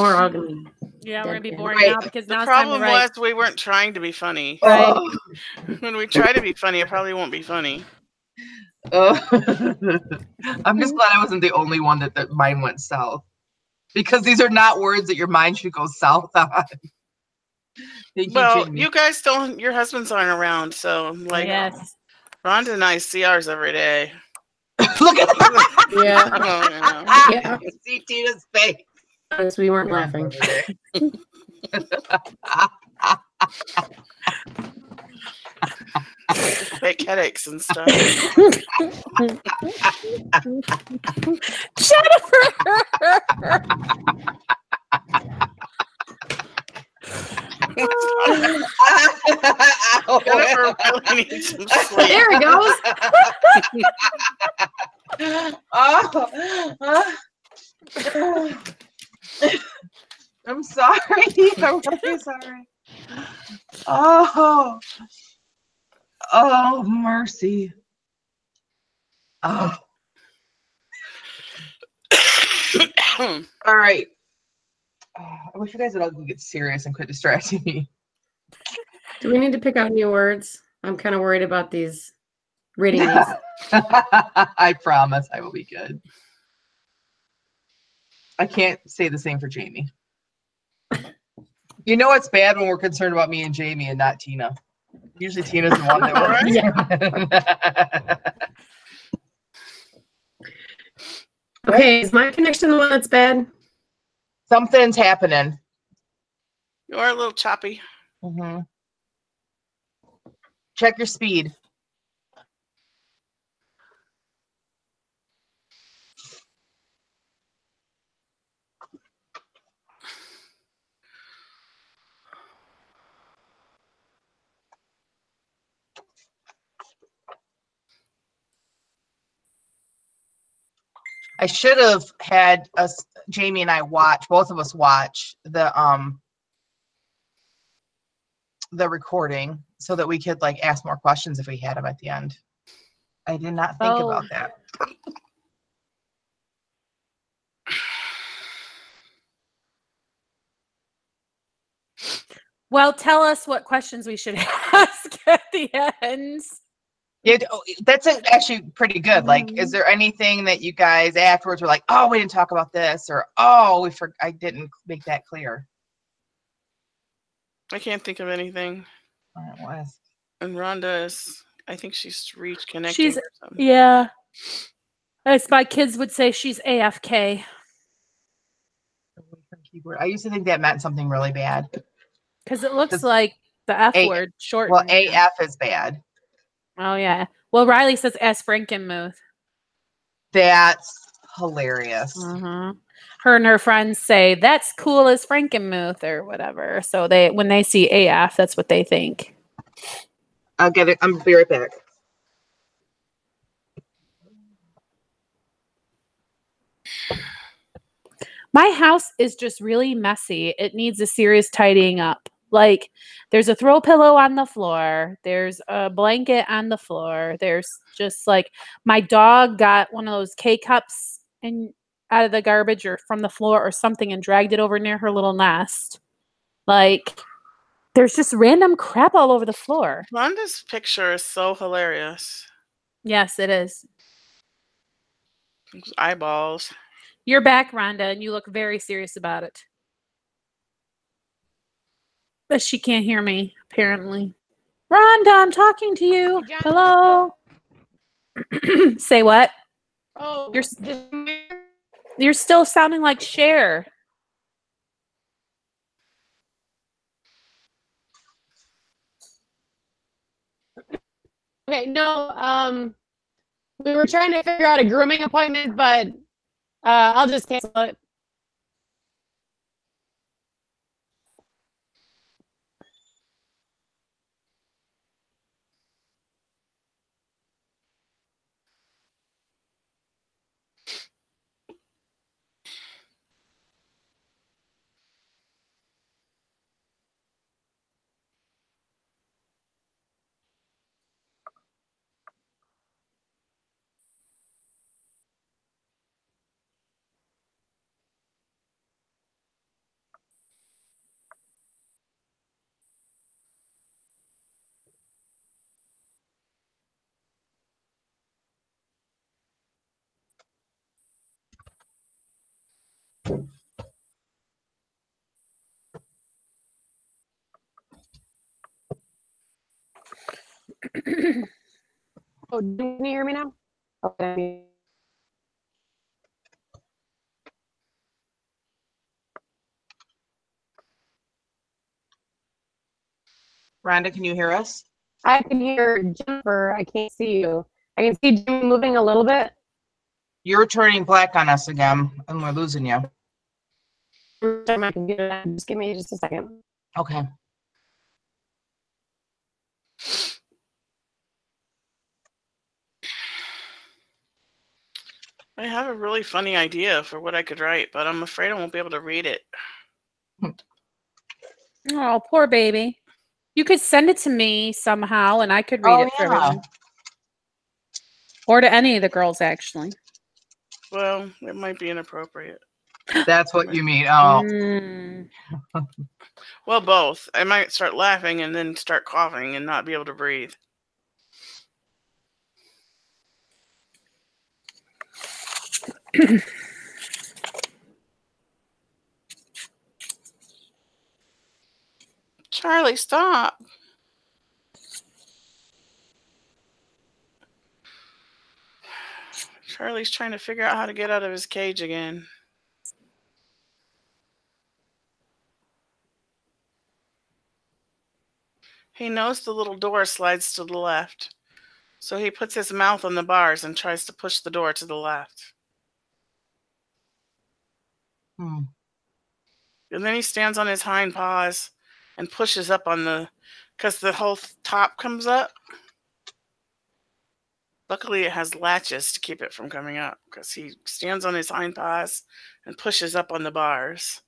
we're all gonna be. Yeah, we're gonna be Deadpan. boring Right. now because The now it's time to problem write. was we weren't trying to be funny. Right. Oh. When we try to be funny, it probably won't be funny. I'm just glad I wasn't the only one that mine went south. Because these are not words that your mind should go south on. Thank Well, you, Jamie. you guys don't. Your husbands aren't around, so like Yes. Rhonda and I see ours every day. Look at that. Yeah. Oh, Yeah. See Tina's face. Honest, we weren't laughing. fake headaches and stuff. Jennifer really needs some sleep. There it goes. I'm sorry. I'm really sorry. Oh, mercy. Oh. All right. I wish you guys would all get serious and quit distracting me. Do we need to pick out new words? I'm kind of worried about these. Reading these. I promise I will be good. I can't say the same for Jamie. You know it's bad when we're concerned about me and Jamie and not Tina. Usually Tina's the one that Yeah. Okay, is my connection the one that's bad? Something's happening. You are a little choppy. Mm-hmm. Check your speed. I should have had us, Jamie and I, both of us watch the recording so that we could like ask more questions if we had them at the end. I did not think about that. Well, tell us what questions we should ask at the end. Yeah, that's actually pretty good. Like, is there anything that you guys afterwards were like, oh, we didn't talk about this, or oh, I didn't make that clear? I can't think of anything. All right, we'll ask. And Rhonda is, I think she's reconnecting or something. Yeah. As my kids would say, she's AFK. I used to think that meant something really bad. Because it looks like the F word short. Well, AF is bad. Oh, yeah. Well, Riley says S. Frankenmuth. That's hilarious. Mm-hmm. Her and her friends say, that's cool as Frankenmuth or whatever. So when they see AF, that's what they think. I'll get it. I'm be right back. My house is just really messy. It needs a serious tidying up. Like, there's a throw pillow on the floor. There's a blanket on the floor. There's just like, my dog got one of those K-cups out of the garbage or from the floor or something and dragged it over near her little nest. Like, there's just random crap all over the floor. Rhonda's picture is so hilarious. Yes, it is. Those eyeballs. You're back, Rhonda, and you look very serious about it. But she can't hear me, apparently. Rhonda, I'm talking to you. Hey, hello. Say what? Oh, You're still sounding like Cher. okay. No, we were trying to figure out a grooming appointment, but I'll just cancel it. Oh, can you hear me now? Okay. Rhonda, can you hear us? I can hear Jennifer. I can't see you. I can see Jimmy moving a little bit. You're turning black on us again, and we're losing you. Start my computer. Just give me just a second. Okay. I have a really funny idea for what I could write, but I'm afraid I won't be able to read it. Oh, poor baby. You could send it to me somehow and I could read it for everyone. Or to any of the girls, actually. Well, it might be inappropriate. That's what you mean. Oh. Well, both. I might start laughing and then start coughing and not be able to breathe. Charlie, stop. Charlie's trying to figure out how to get out of his cage again. He knows the little door slides to the left, so he puts his mouth on the bars and tries to push the door to the left. And then he stands on his hind paws and pushes up on because the whole top comes up. Luckily, it has latches to keep it from coming up because he stands on his hind paws and pushes up on the bars.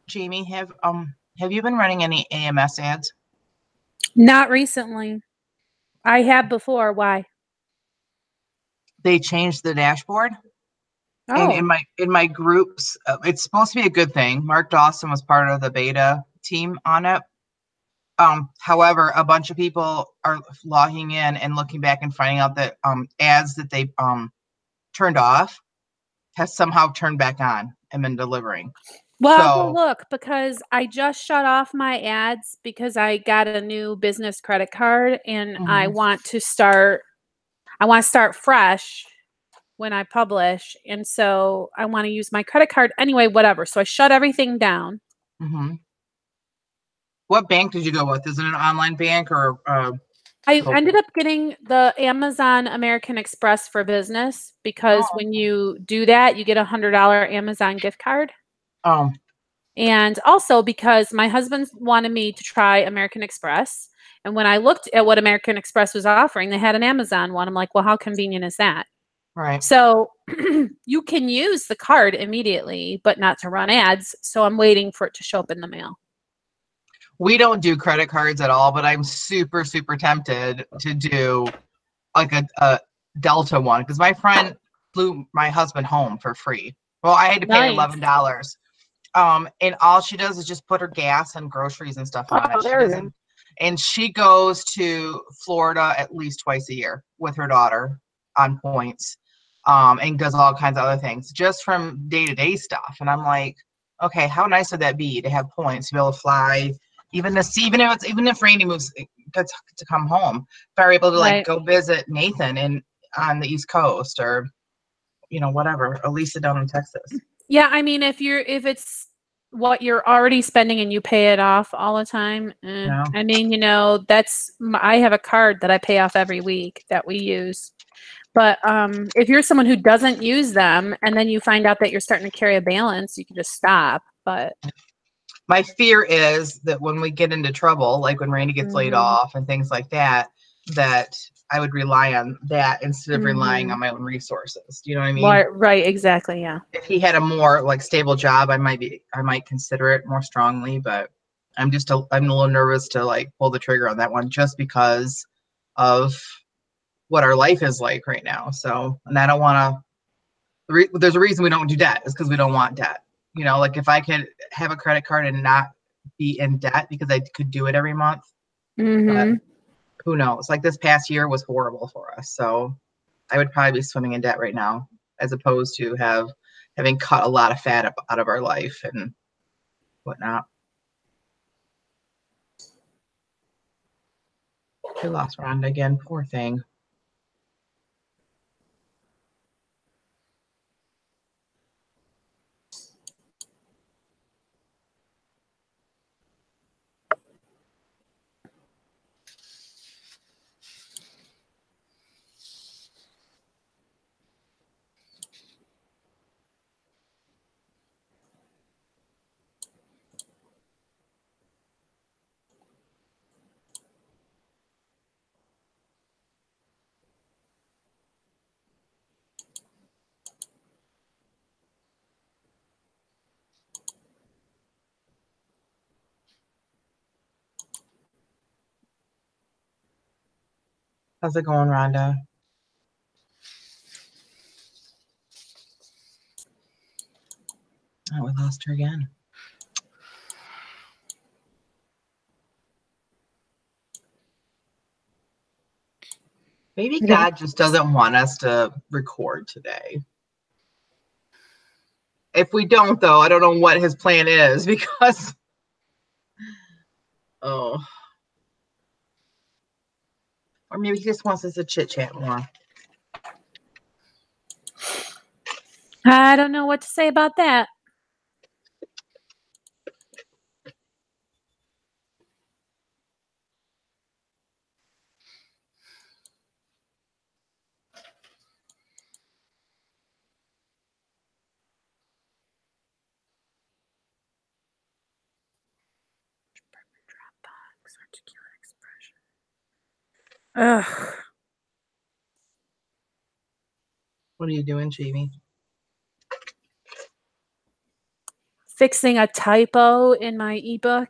Jamie, have you been running any AMS ads? Not recently. I have before. Why? They changed the dashboard. Oh. And in my groups, it's supposed to be a good thing. Mark Dawson was part of the beta team on it. However, a bunch of people are logging in and looking back and finding out that ads that they turned off has somehow turned back on and been delivering. Well, I'll go look because I just shut off my ads because I got a new business credit card and I want to start fresh when I publish. And so I want to use my credit card anyway, whatever. So I shut everything down. What bank did you go with? Is it an online bank or I ended up getting the Amazon American Express for business because when you do that, you get $100 Amazon gift card. Oh. And also because my husband wanted me to try American Express. And when I looked at what American Express was offering, they had an Amazon one. I'm like, well, how convenient is that? Right. So you can use the card immediately, but not to run ads. So I'm waiting for it to show up in the mail. We don't do credit cards at all, but I'm super, super tempted to do like a Delta one because my friend flew my husband home for free. Well, I had to pay Nice. $11. And all she does is just put her gas and groceries and stuff on it. She there we go. doesn't, and she goes to Florida at least twice a year with her daughter on points, and does all kinds of other things just from day-to-day stuff. And I'm like, okay, how nice would that be to have points to be able to fly, even if Randy moves to come home, if I were able to like Right. go visit Nathan on the East Coast or whatever, Elisa down in Texas. Yeah, I mean, if it's what you're already spending and you pay it off all the time, Yeah. I mean, I have a card that I pay off every week that we use. But if you're someone who doesn't use them and then you find out that you're starting to carry a balance, you can just stop. But my fear is that when we get into trouble, like when Randy gets laid off and things like that, that I would rely on that instead of relying on my own resources. Do you know what I mean? right, exactly, yeah. If he had a more like stable job, I might consider it more strongly, but I'm a little nervous to like pull the trigger on that one just because of what our life is like right now. So, and I don't want to, there's a reason we don't do debt is because we don't want debt. Like if I could have a credit card and not be in debt because I could do it every month, but who knows? Like this past year was horrible for us. So I would probably be swimming in debt right now as opposed to having cut a lot of fat out of our life and whatnot. We lost Rhonda again. Poor thing. How's it going, Rhonda? Oh, we lost her again. Maybe God just doesn't want us to record today. If we don't, though, I don't know what his plan is because, or maybe he just wants us to chit chat more. I don't know what to say about that. Ugh. What are you doing, Jamie? Fixing a typo in my ebook.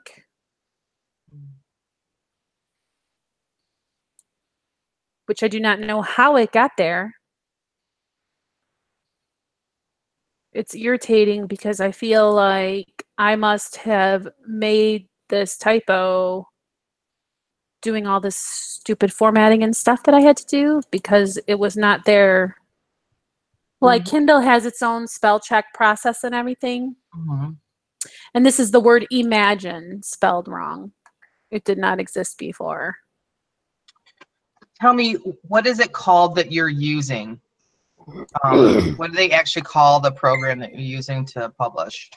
Which I do not know how it got there. It's irritating because I feel like I must have made this typo doing all this stupid formatting and stuff that I had to do because it was not there. Like Kindle has its own spell check process and everything. And this is the word imagine spelled wrong. It did not exist before. Tell me, what is it called that you're using? What do they actually call the program that you're using to publish?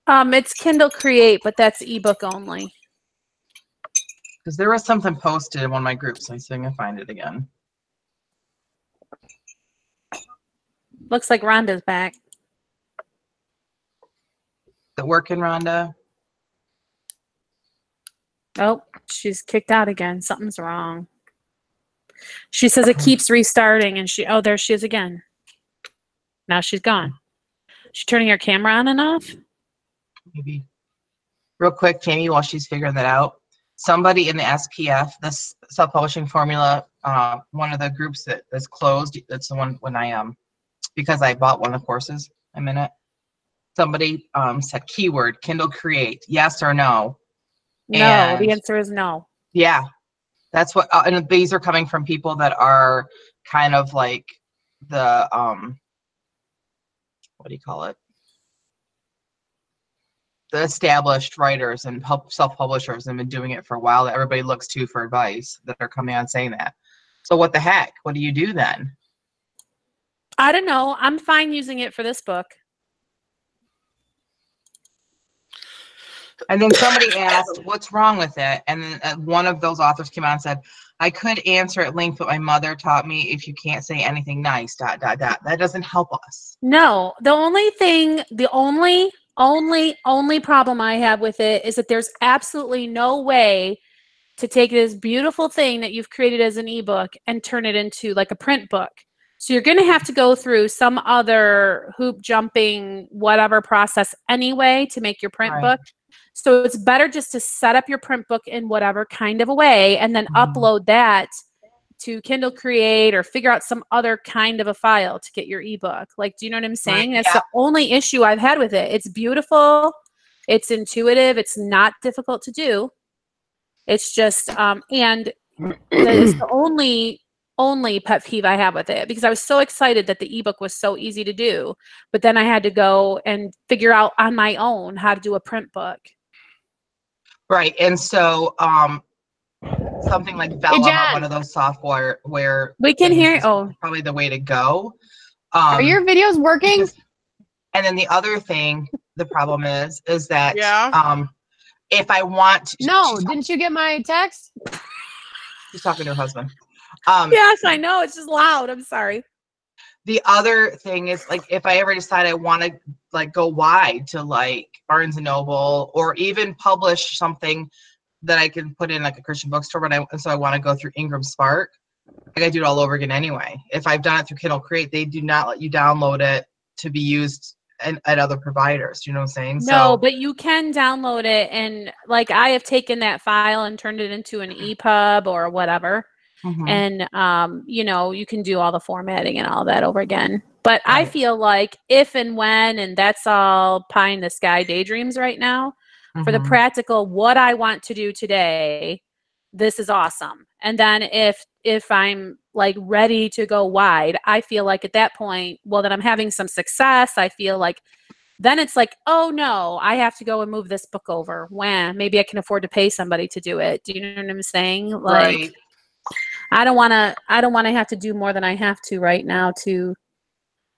It's Kindle Create, but that's ebook only. Because there was something posted in one of my groups. I'm seeing if I can find it again. Looks like Rhonda's back. it working, Rhonda? Oh, she's kicked out again. Something's wrong. She says it keeps restarting, and oh, there she is again. Now she's gone. She's turning her camera on and off. Maybe. Real quick, Jamie, while she's figuring that out, somebody in the SPF, this self-publishing formula, one of the groups that's closed, that's the one when I because I bought one of the courses, I'm in it. Somebody said keyword Kindle Create, yes or no? No, And the answer is no. yeah, that's what, and these are coming from people that are kind of like the what do you call it? The established writers and self-publishers have been doing it for a while that everybody looks to for advice that are coming on saying that. So what the heck? What do you do then? I don't know. I'm fine using it for this book. And then somebody asked, what's wrong with it? And then one of those authors came out and said, I could answer at length what my mother taught me. If you can't say anything nice, ... That doesn't help us. No, the only thing, the only problem I have with it is that there's absolutely no way to take this beautiful thing that you've created as an ebook and turn it into like a print book. So you're going to have to go through some other hoop jumping, whatever process anyway to make your print book. So it's better just to set up your print book in whatever kind of a way and then upload that to Kindle Create or figure out some other kind of a file to get your ebook. Like, do you know what I'm saying? That's the only issue I've had with it. It's beautiful. It's intuitive. It's not difficult to do. It's just, and it's the only pet peeve I have with it, because I was so excited that the ebook was so easy to do, but then I had to go and figure out on my own how to do a print book. Right. And so something like Vellum or one of those software where we can hear. Oh, probably the way to go. Are your videos working? And then the other thing, the problem is that Yeah. if I want to, no, didn't you get my text? She's talking to her husband. Yes, I know. It's just loud. I'm sorry. The other thing is, like, if I ever decide I want to like go wide to like Barnes and Noble or even publish something that I can put in like a Christian bookstore, but so I want to go through Ingram Spark, I gotta do it all over again anyway. If I've done it through Kindle Create, they do not let you download it to be used at other providers. Do you know what I'm saying? No, but you can download it, and like I have taken that file and turned it into an EPUB or whatever. And you know, you can do all the formatting and all that over again. But I feel like if and when, and that's all pie in the sky daydreams right now, for the practical, what I want to do today, this is awesome. And then if I'm like ready to go wide, I feel like at that point, well, then I'm having some success. I feel like then it's like, oh no, I have to go and move this book over. When maybe I can afford to pay somebody to do it. Do you know what I'm saying? Like, I don't want to have to do more than I have to right now to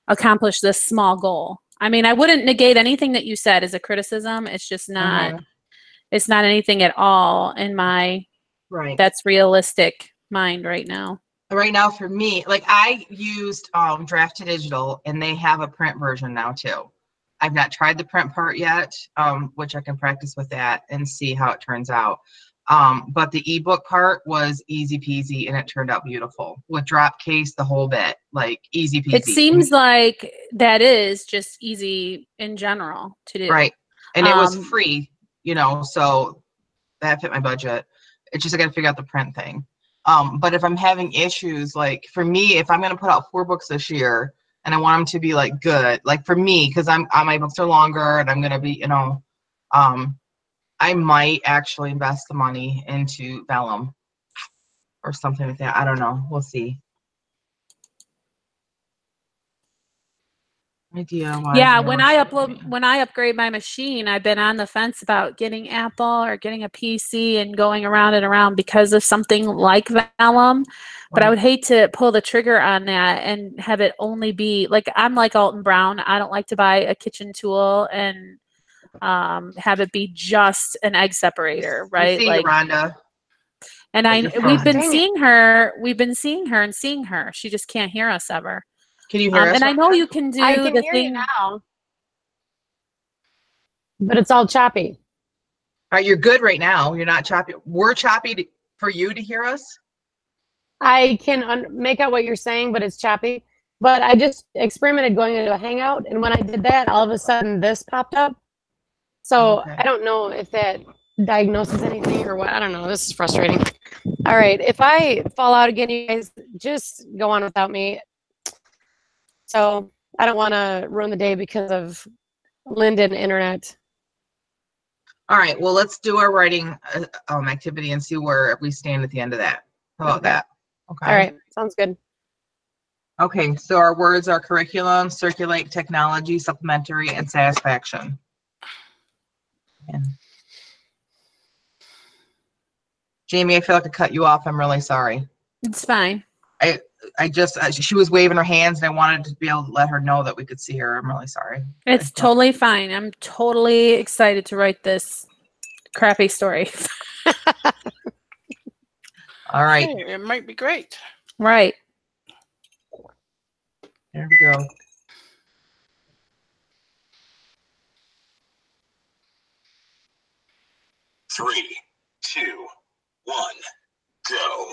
accomplish this small goal. I mean, I wouldn't negate anything that you said as a criticism. It's just not, it's not anything at all in my, that's realistic mind right now. Right now for me, like I used Draft to Digital, and they have a print version now too. I've not tried the print part yet, which I can practice with that and see how it turns out. But the ebook part was easy peasy, and it turned out beautiful with drop case, the whole bit, like easy peasy. It seems like that is just easy in general to do. Right. And it was free, you know, so that fit my budget. It's just I got to figure out the print thing. But if I'm having issues, like for me, if I'm going to put out 4 books this year and I want them to be like good, like for me, because my books are longer and I'm going to be, you know, I might actually invest the money into Vellum or something like that. I don't know. We'll see. Yeah, when I upgrade my machine, I've been on the fence about getting Apple or getting a PC and going around and around because of something like Vellum. But I would hate to pull the trigger on that and have it only be like, I'm like Alton Brown. I don't like to buy a kitchen tool and have it be just an egg separator, right? Like Rhonda. And we've been seeing her and seeing her. She just can't hear us ever. Can you hear us? And I know you can do I can the hear thing you now. but it's all choppy. All right, you're good right now. You're not choppy. We're choppy for you to hear us. I can make out what you're saying, but it's choppy. But I just experimented going into a Hangout, and when I did that, all of a sudden this popped up. So Okay. I don't know if that diagnoses anything or what. I don't know. This is frustrating. All right. If I fall out again, you guys just go on without me. So I don't want to ruin the day because of Linden internet. All right. Well, let's do our writing activity and see where we stand at the end of that. How about Okay. that? Okay. All right. Sounds good. Okay. So our words are curriculum, circulate, technology, supplementary, and satisfaction. And Jamie, I feel like I cut you off. I'm really sorry. It's fine. She was waving her hands, and I wanted to be able to let her know that we could see her. I'm really sorry. It's totally fine. I'm totally excited to write this crappy story. All right. Hey, it might be great. Right. There we go. Three, two, one, go.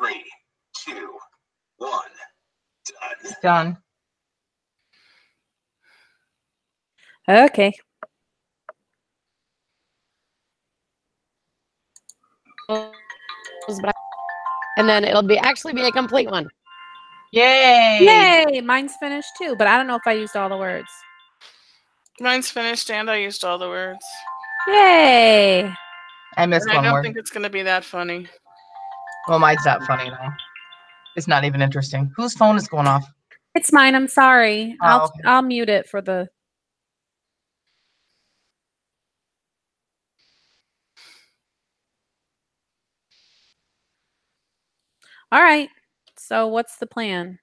3, 2, 1. Done. Done. Okay. And then it'll actually be a complete one. Yay! Yay! Mine's finished too, but I don't know if I used all the words. Mine's finished and I used all the words. Yay! I missed And I one don't word. think it's going to be that funny. Well, mine's not funny though. It's not even interesting. Whose phone is going off? It's mine. I'm sorry. Oh, okay. I'll mute it for the. All right. So what's the plan?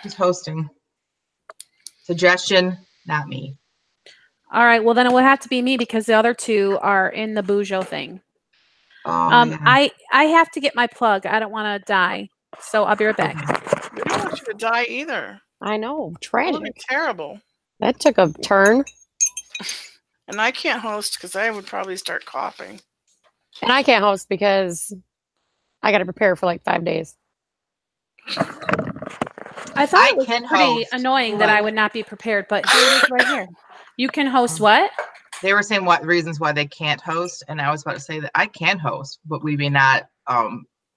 Who's hosting? Suggestion, not me. All right. Well, then it will have to be me because the other two are in the bujo thing. Oh, yeah. I have to get my plug. I don't want to die. So I'll be right back. Okay. We don't want you to die either. I know. That Tragic. would be terrible. That took a turn. And I can't host because I would probably start coughing. And I can't host because I got to prepare for like 5 days. I thought I it was can pretty host, annoying that but- I would not be prepared, but here it is right here. You can host what? They were saying what reasons why they can't host, and I was about to say that I can host, but we may not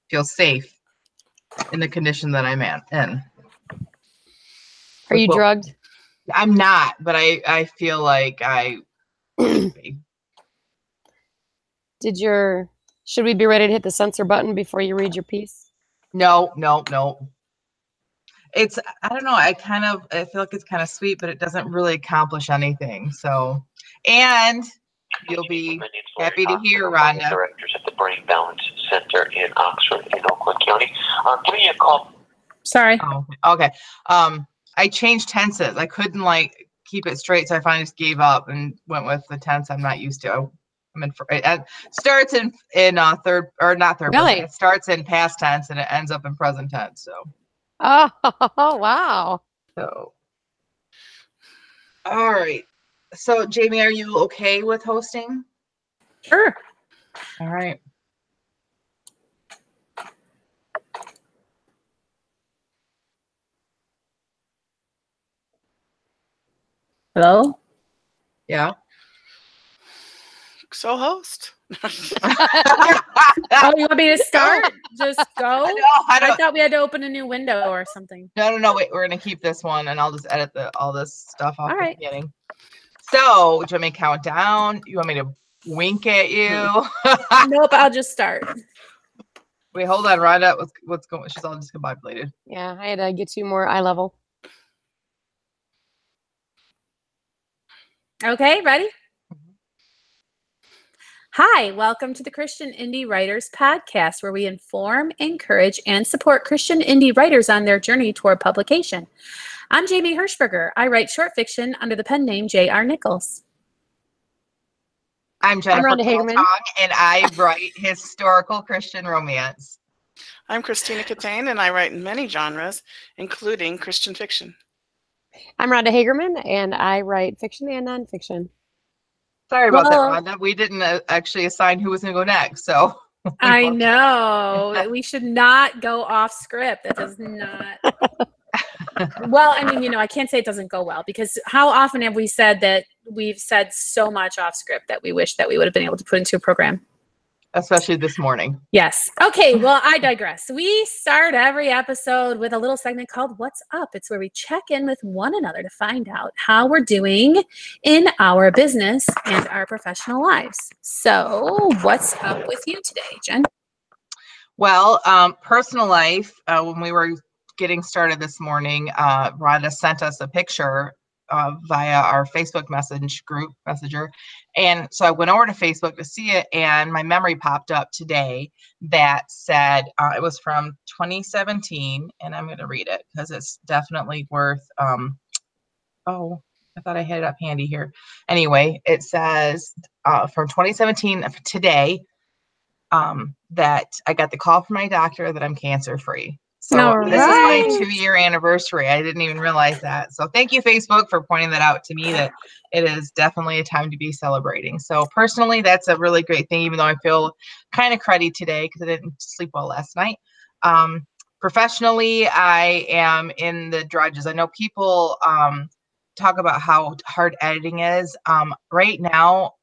feel safe in the condition that I'm in. Are you Well, drugged? I'm not, but I feel like I should be. Should we be ready to hit the censor button before you read your piece? No. It's, I don't know, I feel like it's kind of sweet, but it doesn't really accomplish anything. So, and you'll be happy to hear, Rhonda. Directors at the Brain Balance Center in Oxford in Oakland County. Give me a call. Sorry. Oh, okay. I changed tenses. I couldn't like keep it straight, so I finally just gave up and went with the tense I'm not used to. It starts in third, or not third. Really? Person. It starts in past tense and it ends up in present tense. So. Oh, wow. So, all right. So, Jamie, are you okay with hosting? Sure. All right. Hello? Yeah. So host. Oh, you want me to start? Just go? I I thought we had to open a new window or something. No. Wait, we're gonna keep this one, and I'll just edit all this stuff off All the right. beginning. So, do you want me to count down? You want me to wink at you? Nope, I'll just start. Wait, hold on, Rhonda. What's going? She's all discombobulated. Yeah, I had to get you more eye level. Okay, ready? Hi, welcome to the Christian Indie Writers Podcast, where we inform, encourage, and support Christian indie writers on their journey toward publication. I'm Jamie Hirschberger. I write short fiction under the pen name J.R. Nichols. I'm Jennifer Rhonda Hagerman. Kiltong, and I write historical Christian romance. I'm Christina Catane, and I write in many genres, including Christian fiction. I'm Rhonda Hagerman, and I write fiction and nonfiction. Sorry about Well- that, Rhonda. We didn't actually assign who was going to go next, so. I know. We should not go off script. That does not. Well, I mean, I can't say it doesn't go well, because how often have we said that we've said so much off script that we wish that we would have been able to put into a program? Especially this morning. Yes. Okay. Well, I digress. We start every episode with a little segment called What's Up? It's where we check in with one another to find out how we're doing in our business and our professional lives. So, what's up with you today, Jen? Well, personal life, when we were getting started this morning, Rhonda sent us a picture via our Facebook messenger. And so I went over to Facebook to see it, and my memory popped up today that said it was from 2017, and I'm going to read it because it's definitely worth, oh, I thought I had it up handy here. Anyway, it says from 2017 today that I got the call from my doctor that I'm cancer free. So All this is my right. 2-year anniversary. I didn't even realize that. So thank you, Facebook, for pointing that out to me, that it is definitely a time to be celebrating. So personally, that's a really great thing, even though I feel kind of cruddy today because I didn't sleep well last night. Professionally, I am in the drudges. I know people talk about how hard editing is. Right now,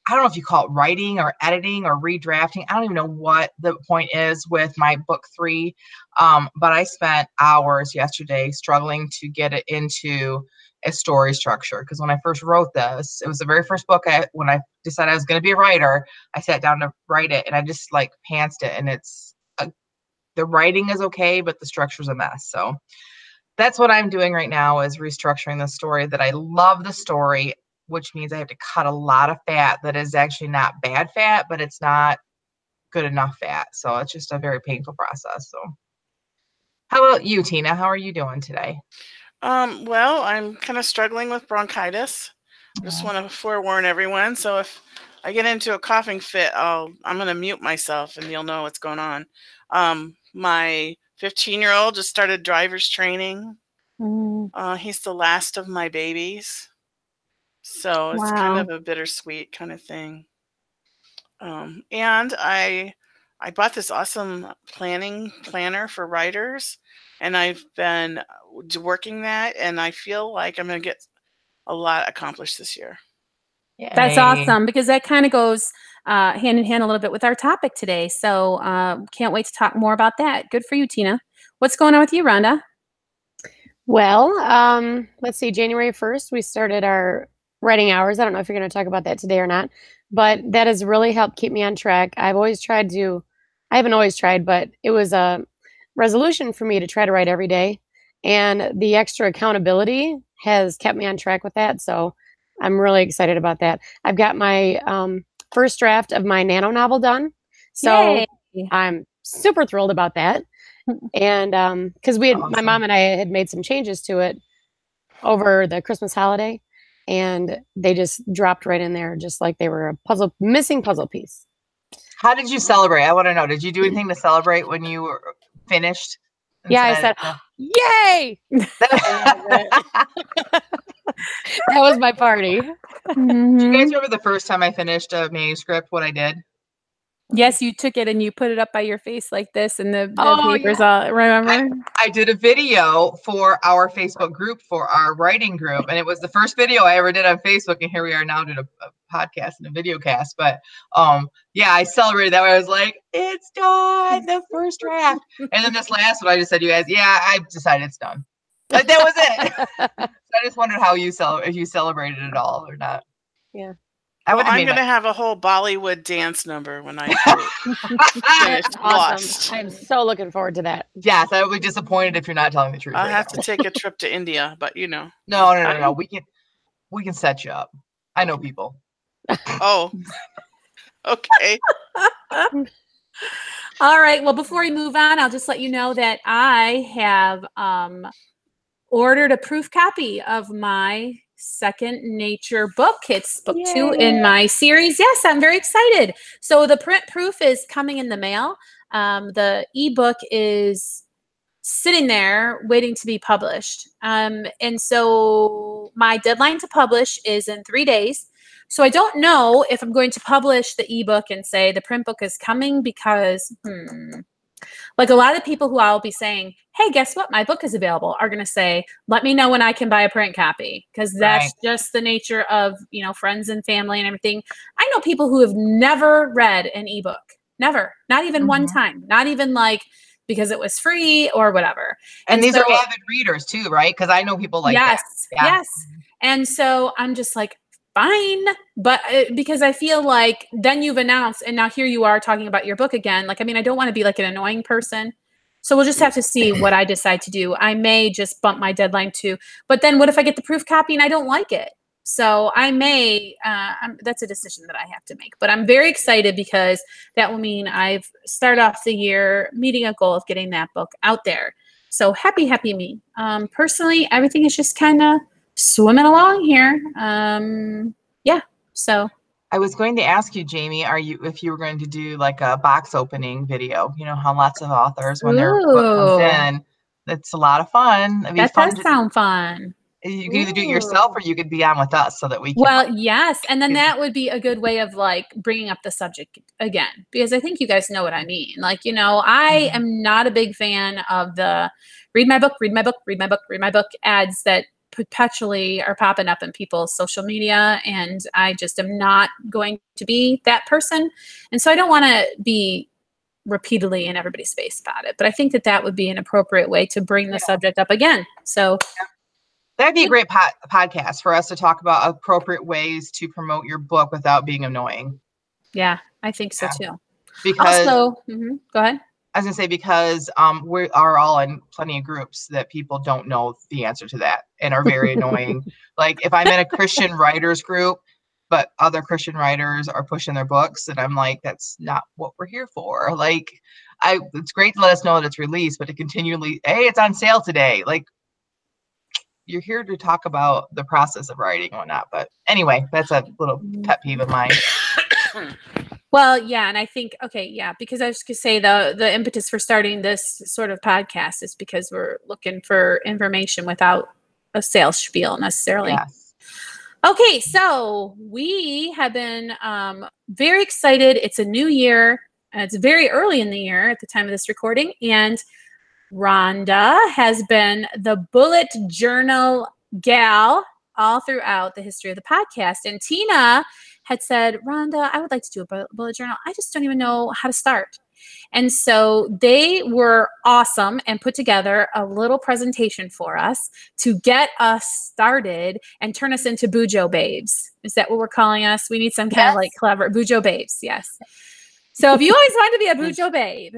I don't know if you call it writing or editing or redrafting. I don't even know what the point is with my book 3. But I spent hours yesterday struggling to get it into a story structure. Because when I first wrote this, it was the very first book. When I decided I was going to be a writer, I sat down to write it, and I just like pantsed it. And the writing is okay, but the structure's a mess. So that's what I'm doing right now, is restructuring the story. That I love the story, which means I have to cut a lot of fat that is actually not bad fat, but it's not good enough fat. So it's just a very painful process. So how about you, Tina? How are you doing today? Well, I'm kind of struggling with bronchitis. Just want to forewarn everyone. So if I get into a coughing fit, I'm going to mute myself and you'll know what's going on. My 15-year-old just started driver's training. He's the last of my babies. So it's kind of a bittersweet kind of thing. And I bought this awesome planner for writers, and I've been working that, and I feel like I'm going to get a lot accomplished this year. That's Yay. awesome, because that kind of goes hand in hand a little bit with our topic today. So can't wait to talk more about that. Good for you, Tina. What's going on with you, Rhonda? Well, let's see, January 1st, we started our writing hours. I don't know if you're going to talk about that today or not, but that has really helped keep me on track. I haven't always tried, but it was a resolution for me to try to write every day. And the extra accountability has kept me on track with that. So I'm really excited about that. I've got my first draft of my nano novel done. So Yay. I'm super thrilled about that. And because my Awesome. mom and I had made some changes to it over the Christmas holiday, and they just dropped right in there, just like they were a missing puzzle piece. How did you celebrate? I want to know. Did you do anything to celebrate when you were finished? Yeah, I said, "Yay!" That was my party. Do you guys remember the first time I finished a manuscript, what I did? Yes, you took it and you put it up by your face like this, and the Oh, papers all, remember? I did a video for our Facebook group, for our writing group, and it was the first video I ever did on Facebook, and here we are now doing a podcast and a video cast. But yeah, I celebrated that way. I was like, it's done, the first draft. And then this last one, I just said, you guys, yeah, I decided it's done. Like, that was it. So I just wondered how if you celebrated it all or not. Yeah. I would have I'm made going to have a whole Bollywood dance number when I finish Awesome. Lost. I'm so looking forward to that. Yes, I would be disappointed if you're not telling the truth. I'll right have now. to take a trip to India, but you know. No. We can set you up. I know people. Oh, okay. All right. Well, before we move on, I'll just let you know that I have ordered a proof copy of my second nature book. It's book 2 in my series. Yes, I'm very excited. So the print proof is coming in the mail. The ebook is sitting there waiting to be published. And so my deadline to publish is in 3 days. So I don't know if I'm going to publish the ebook and say the print book is coming, because like a lot of people who I'll be saying, hey, guess what? My book is available, are going to say, let me know when I can buy a print copy. Because that's just the nature of, friends and family and everything. I know people who have never read an ebook. Never. Not even one time. Not even because it was free or whatever. And these are avid readers too, right? Because I know people like that. Yes. And so I'm just like, fine. But because I feel like then you've announced, and now here you are talking about your book again. I don't want to be like an annoying person. So we'll just have to see what I decide to do. I may just bump my deadline too. But then what if I get the proof copy and I don't like it? So I may, that's a decision that I have to make. But I'm very excited because that will mean I've started off the year meeting a goal of getting that book out there. So happy me. Personally, everything is just kind of swimming along here. So I was going to ask you, Jamie, if you were going to do like a box opening video? You know how lots of authors, when their book comes Ooh. in, it's a lot of fun. It'd be That fun does to, sound fun. you can either do it yourself or you could be on with us so that we can. Well, yes. And then that would be a good way of like bringing up the subject again, because I think you guys know what I mean. Like, you know, I am not a big fan of the read my book, read my book, read my book, read my book ads that perpetually are popping up in people's social media. And I just am not going to be that person. And so I don't want to be repeatedly in everybody's face about it. But I think that that would be an appropriate way to bring the subject up again. So That'd be a great podcast for us to talk about appropriate ways to promote your book without being annoying. yeah, I think so too. Because Also, go ahead. I was gonna say, because we are all in plenty of groups that people don't know the answer to that and are very annoying. Like if I'm in a Christian writers group, but other Christian writers are pushing their books, and I'm like, that's not what we're here for. Like, it's great to let us know that it's released, but to continually, hey, it's on sale today. Like, you're here to talk about the process of writing and whatnot. But anyway, that's a little pet peeve of mine. Well, yeah, and I think because I was going to say the impetus for starting this sort of podcast is because we're looking for information without a sales spiel necessarily. Yes. Okay, so we have been very excited. It's a new year. It's very early in the year at the time of this recording, and Rhonda has been the bullet journal gal all throughout the history of the podcast. And Tina had said, Rhonda, I would like to do a bullet journal. I just don't even know how to start. And so they were awesome and put together a little presentation for us to get us started and turn us into bujo babes. Is that what we're calling us? We need some kind of like clever bujo babes. Yes. So if you always want to be a bujo babe,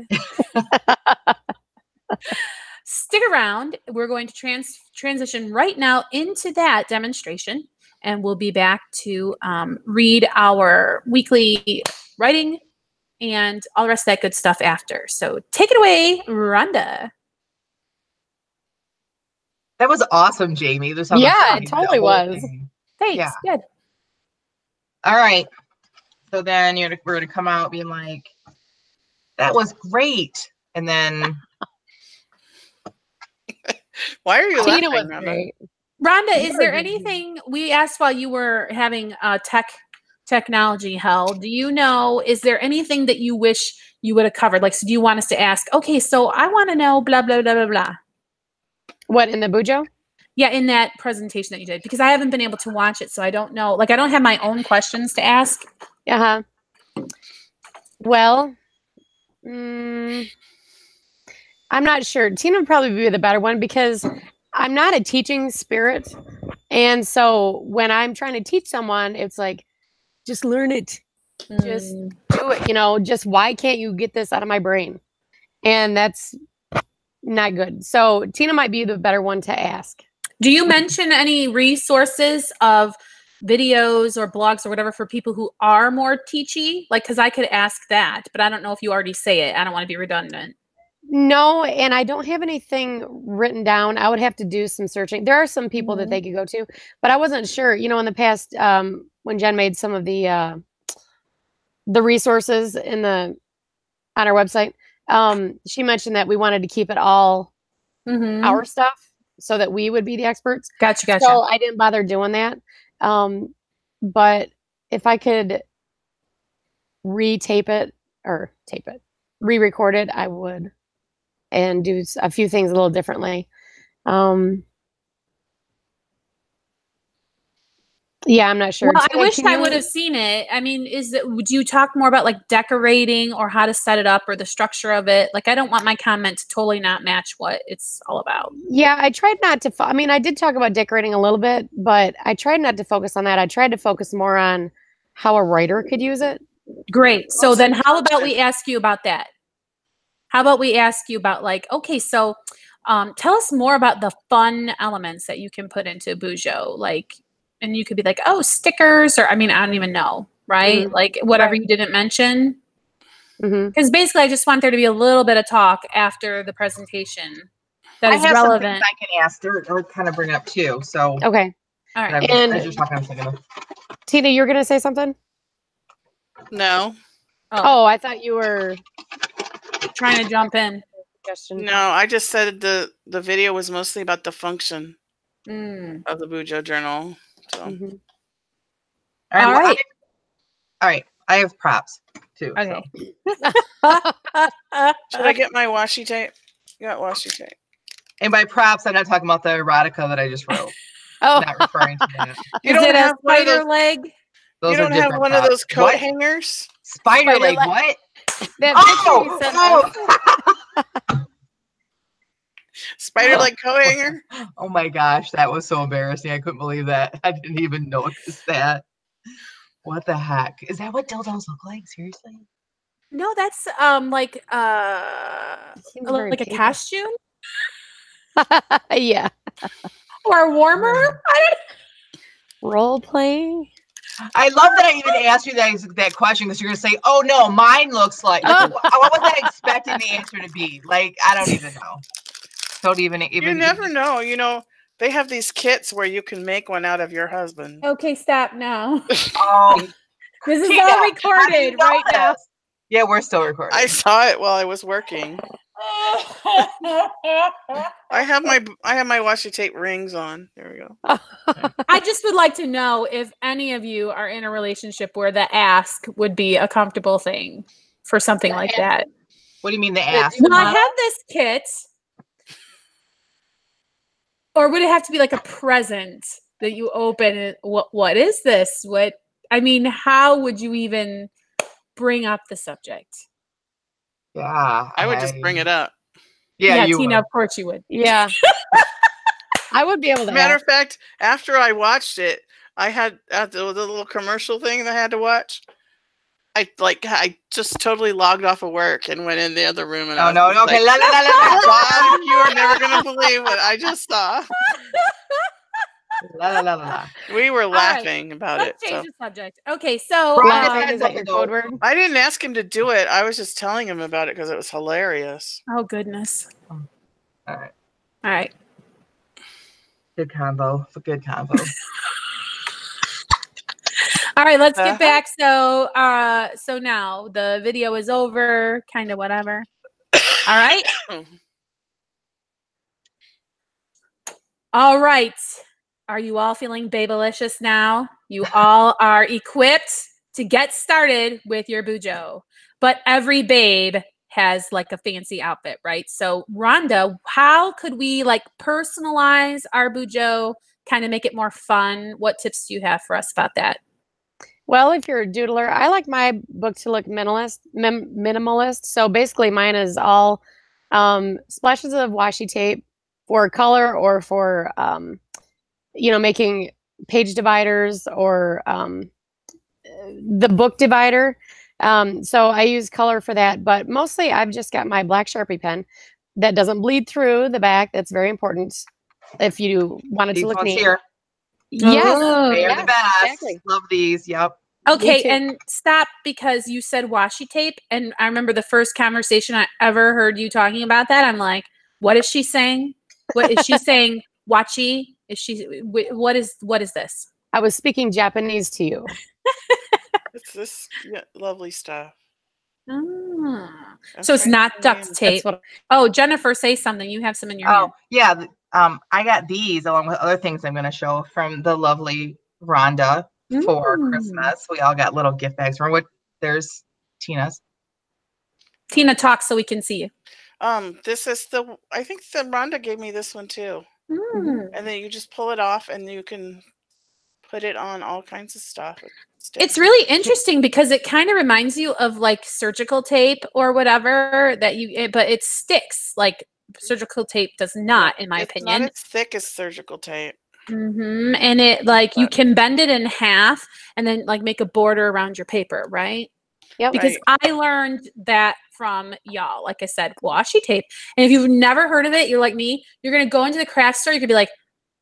stick around. We're going to transition right now into that demonstration, and we'll be back to read our weekly writing and all the rest of that good stuff after. So take it away, Rhonda. That was awesome, Jamie. Yeah, it totally was. Thanks. Yeah. Good. All right. So then we're going to come out being like, that was great. And then Why are you Tina laughing, was Rhonda? great. Rhonda, is there anything we asked while you were having technology hell? Do you know, is there anything that you wish you would have covered? Like, so do you want us to ask, okay, so I want to know blah, blah, blah, blah, blah. What, in the bujo? Yeah, in that presentation that you did, because I haven't been able to watch it, so I don't know. Like, I don't have my own questions to ask. Uh-huh. Well, I'm not sure. Tina would probably be the better one because I'm not a teaching spirit. And so when I'm trying to teach someone, it's like, just learn it. Just do it. You know, just why can't you get this out of my brain? And that's not good. So Tina might be the better one to ask. Do you mention any resources of videos or blogs or whatever for people who are more teachy? Like, because I could ask that, but I don't know if you already say it. I don't want to be redundant. No, and I don't have anything written down. I would have to do some searching. There are some people that they could go to, but I wasn't sure. You know, in the past, when Jen made some of the resources on our website, she mentioned that we wanted to keep it all our stuff so that we would be the experts. Gotcha. So I didn't bother doing that. But if I could re-record it, I would. And do a few things a little differently. Yeah, I'm not sure. Well, I wish I would have seen it. I mean, would you talk more about like decorating or how to set it up or the structure of it? Like, I don't want my comment to totally not match what it's all about. Yeah, I tried not to. I mean, I did talk about decorating a little bit, but I tried not to focus on that. I tried to focus more on how a writer could use it. Great. So then how about we ask you about that? How about we ask you about like, okay, so tell us more about the fun elements that you can put into bujo. Like, and you could be like, oh, stickers, or I mean, I don't even know, right? Like whatever you didn't mention. Because basically I just want there to be a little bit of talk after the presentation that is relevant. I can ask or kind of bring up too. So okay. All right. And Tina, you're gonna say something? No, Oh, I thought you were trying to jump in. suggestion. no. I just said the video was mostly about the function Mm. of the Bujo journal. So Mhm. All right. All right. I have props too. Okay. should I get my washi tape? You got washi tape. And by props, I'm not talking about the erotica that I just wrote. Oh, Not referring to that. You Is don't it a have one of spider those. leg? Those You are don't have different one of props. those coat What? hangers. Spider Spider leg? leg. What? that picture you sent us. Spider leg coat hanger. Oh my gosh, that was so embarrassing. I couldn't believe that. I didn't even notice that. What the heck? Is that what dildos look like? Seriously? No, that's like Seems very like a painful. costume Yeah. or a warmer. I Role playing. I love that I even asked you that question because you're gonna say, "Oh no, mine looks like." What was I expecting the answer to be? Like, I don't even know. Don't even. You never know. You know, they have these kits where you can make one out of your husband. Okay, stop now. Oh, This is Tina, all how do you recorded know right now. this? Yeah, we're still recording. I saw it while I was working. I have my washi tape rings on. There we go. I just would like to know if any of you are in a relationship where the ask would be a comfortable thing for something like that. What do you mean the ass? Well, I have this kit. Or would it have to be like a present that you open? And what is this? What I mean, how would you even bring up the subject? Yeah, I would just bring it up. Yeah, you Tina, would. of course you would. Yeah. I would be able to. Matter of fact, after I watched it, I had the little commercial thing that I had to watch. I just totally logged off of work and went in the other room and Oh no, okay, la la la la Bob, you are never gonna believe what I just saw. la la la la. We were laughing about Let's it. change So. the subject. Okay, so Brian, is that your code word? I didn't ask him to do it. I was just telling him about it because it was hilarious. oh goodness. All right, All right. good combo. It's a good combo. All right, let's get back. So so now the video is over, kind of whatever. All right. All right. Are you all feeling babylicious now? You all are equipped to get started with your bujo. But every babe has like a fancy outfit, right? So Rhonda, how could we like personalize our bujo, kind of make it more fun? What tips do you have for us about that? Well, if you're a doodler, I like my book to look minimalist. So basically mine is all splashes of washi tape for color or for, making page dividers or the book divider. So I use color for that, but mostly I've just got my black Sharpie pen that doesn't bleed through the back. That's very important if you want it to look neat. Here. Yes, They are the best. exactly. Love these. Yep. Okay, and stop because you said washi tape, and I remember the first conversation I ever heard you talking about that. I'm like, what is she saying? What is she saying? Washi? Is she? What is this? I was speaking Japanese to you. It's this lovely stuff. Ah. So it's not duct tape. Oh, Jennifer, say something. You have some in your hand. Yeah. I got these along with other things I'm going to show from the lovely Rhonda for Christmas. We all got little gift bags. There's Tina's. Tina, talk so we can see you. This is I think the Rhonda gave me this one too. And then you just pull it off and you can put it on all kinds of stuff. It's really interesting because it kind of reminds you of like surgical tape or whatever but it sticks. Like surgical tape does not, in my opinion. Not as thick as surgical tape. And it like you can bend it in half and then like make a border around your paper, right? Yep. Because I learned that from y'all, like I said, washi tape. And if you've never heard of it, you're like me, you're going to go into the craft store. You could be like,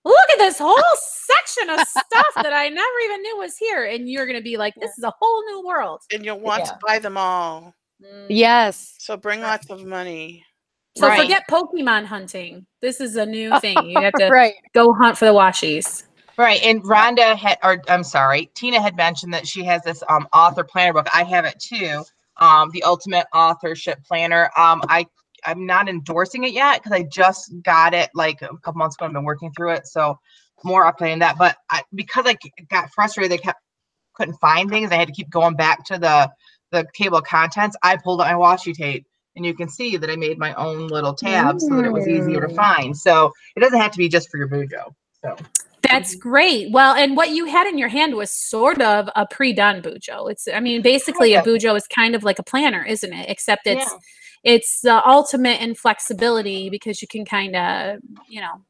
look at this whole section of stuff that I never even knew was here. And you're going to be like, this is a whole new world. And you'll want to buy them all. Yes. So bring lots of money. So forget Pokemon hunting. This is a new thing. You have to right. go hunt for the washis. Right. And Rhonda had, or I'm sorry, Tina had mentioned that she has this author planner book. I have it too. The Ultimate Authorship Planner. I'm not endorsing it yet because I just got it like a couple months ago. I've been working through it. So more updating that. But because I got frustrated, couldn't find things. I had to keep going back to the table of contents. I pulled out my washi tape, and you can see that I made my own little tabs so that it was easier to find. So it doesn't have to be just for your bujo. So That's great. Well, and what you had in your hand was sort of a pre-done bujo. I mean, basically a bujo is kind of like a planner, isn't it? Except it's the ultimate in flexibility because you can kind of,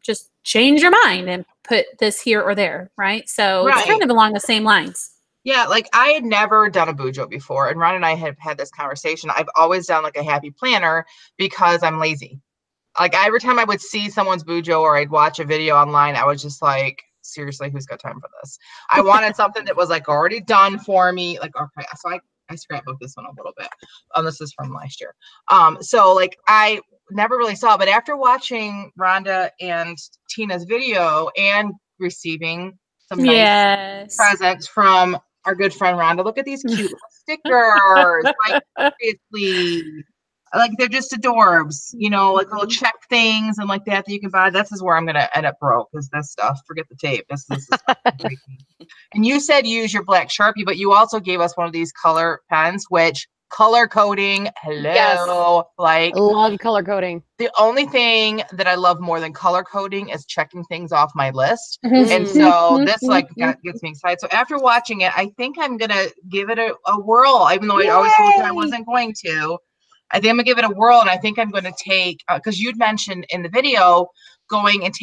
just change your mind and put this here or there, right? So it's kind of along the same lines. Yeah, like I had never done a bujo before, and Ron and I have had this conversation. I've always done like a happy planner because I'm lazy. Like every time I would see someone's bujo or I'd watch a video online, I was just like, seriously, who's got time for this? I wanted something that was like already done for me. Like, okay, so I scrapbooked this one a little bit. This is from last year. So like I never really saw it, but after watching Rhonda and Tina's video and receiving some nice presents from our good friend Rhonda, look at these cute little stickers. Like seriously. Like they're just adorbs, like little check things and like that you can buy. This is where I'm gonna end up broke because this stuff. Forget the tape. This is and you said use your black Sharpie, but you also gave us one of these color pens, which color coding. Hello, Yes. like love color coding. The only thing that I love more than color coding is checking things off my list. And so this gets me excited. So after watching it, I think I'm gonna give it a whirl, even though I always told you I wasn't going to. I think I'm gonna give it a whirl, and I think I'm gonna take because you'd mentioned in the video going and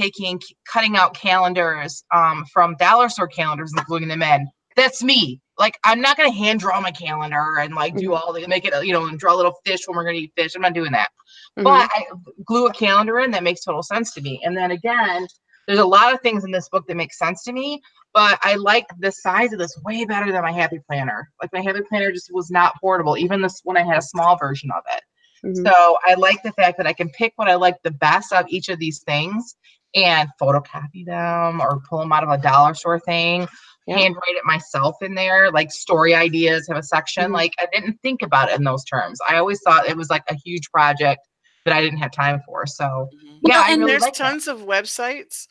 cutting out calendars from dollar store calendars and gluing them in. That's me. Like I'm not gonna hand draw my calendar and like do all the make it and draw a little fish when we're gonna eat fish. I'm not doing that. But I glue a calendar in, that makes total sense to me. And then again, there's a lot of things in this book that make sense to me, but I like the size of this way better than my happy planner. Like my happy planner just was not portable, even this when I had a small version of it. So I like the fact that I can pick what I like the best of each of these things and photocopy them or pull them out of a dollar store thing, handwrite it myself in there. Like story ideas have a section. Like I didn't think about it in those terms. I always thought it was like a huge project that I didn't have time for. So yeah, I and really there's like tons of websites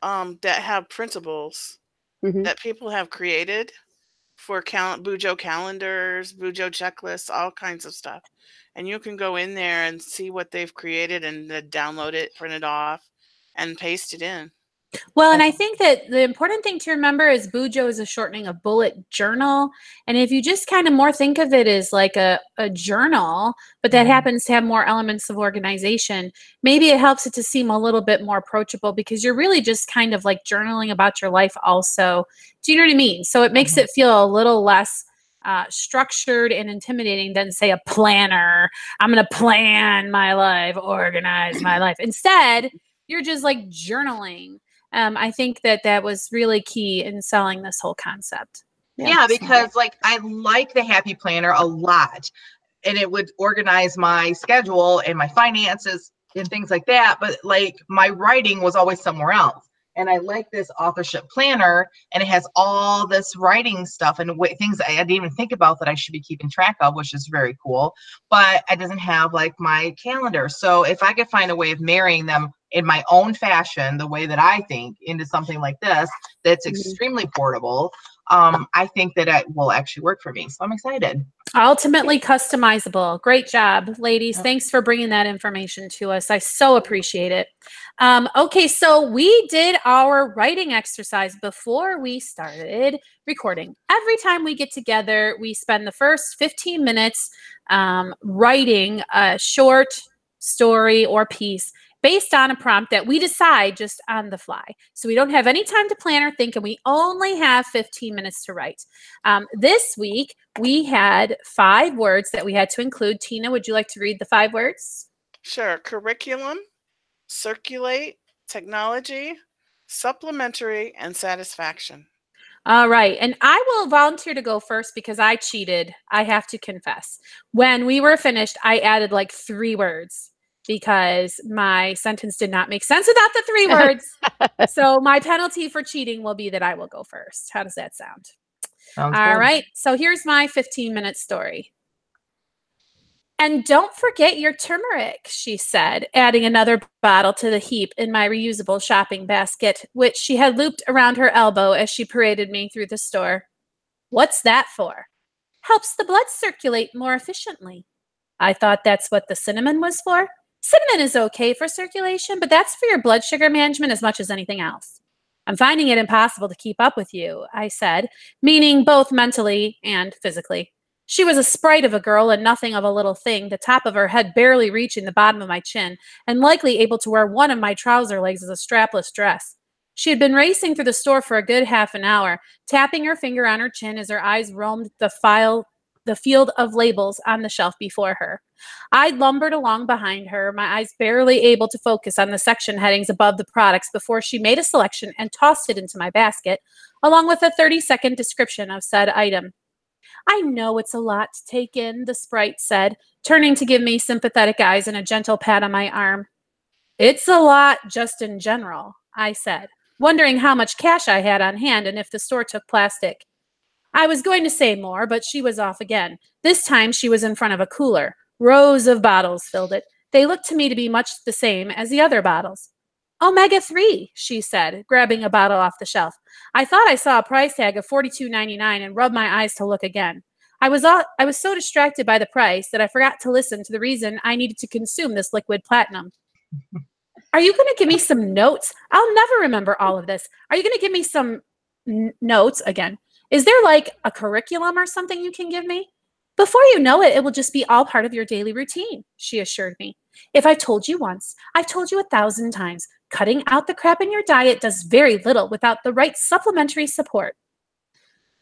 that have printables that people have created for bujo calendars, bujo checklists, all kinds of stuff. And you can go in there and see what they've created and download it, print it off, and paste it in. Well, and I think that the important thing to remember is bujo is a shortening of bullet journal. And if you just kind of more think of it as like a journal, but that happens to have more elements of organization, maybe it helps it to seem a little bit more approachable because you're really just kind of like journaling about your life also. Do you know what I mean? So it makes it feel a little less structured and intimidating than say a planner. I'm going to plan my life, organize my life. Instead, you're just like journaling. I think that was really key in selling this whole concept. Yeah, because like I like the happy planner a lot, and it would organize my schedule and my finances and things like that. But like my writing was always somewhere else. And I like this authorship planner, and it has all this writing stuff and things I didn't even think about that I should be keeping track of, which is very cool. But it doesn't have like my calendar. So if I could find a way of marrying them in my own fashion, the way that I think, into something like this, that's extremely portable, I think that it will actually work for me. So I'm excited. Ultimately customizable. Great job, ladies. Thanks for bringing that information to us. I so appreciate it. Okay, so we did our writing exercise before we started recording. Every time we get together, we spend the first 15 minutes writing a short story or piece based on a prompt that we decide just on the fly. So we don't have any time to plan or think, and we only have 15 minutes to write. This week, we had 5 words that we had to include. Tina, would you like to read the 5 words? Sure. Curriculum, circulate, technology, supplementary, and satisfaction. All right. And I will volunteer to go first because I cheated. I have to confess. When we were finished, I added like 3 words. because my sentence did not make sense without the 3 words. So my penalty for cheating will be that I will go first. How does that sound? Sounds All good. right. So here's my 15-minute story. And don't forget your turmeric, she said, adding another bottle to the heap in my reusable shopping basket, which she had looped around her elbow as she paraded me through the store. What's that for? Helps the blood circulate more efficiently. I thought that's what the cinnamon was for. Cinnamon is okay for circulation, but that's for your blood sugar management as much as anything else. I'm finding it impossible to keep up with you, I said, meaning both mentally and physically. She was a sprite of a girl and nothing of a little thing, the top of her head barely reaching the bottom of my chin, and likely able to wear one of my trouser legs as a strapless dress. She had been racing through the store for a good half an hour, tapping her finger on her chin as her eyes roamed the field of labels on the shelf before her. I lumbered along behind her, my eyes barely able to focus on the section headings above the products before she made a selection and tossed it into my basket, along with a 30-second description of said item. I know it's a lot to take in, the sprite said, turning to give me sympathetic eyes and a gentle pat on my arm. It's a lot just in general, I said, wondering how much cash I had on hand and if the store took plastic. I was going to say more, but she was off again. This time she was in front of a cooler. Rows of bottles filled it. They looked to me to be much the same as the other bottles. Omega-3, she said, grabbing a bottle off the shelf. I thought I saw a price tag of $42.99 and rubbed my eyes to look again. I was so distracted by the price that I forgot to listen to the reason I needed to consume this liquid platinum. Are you going to give me some notes? I'll never remember all of this. Are you going to give me some notes again? Is there like a curriculum or something you can give me? Before you know it, it will just be all part of your daily routine, she assured me. If I've told you once, I've told you 1,000 times. Cutting out the crap in your diet does very little without the right supplementary support.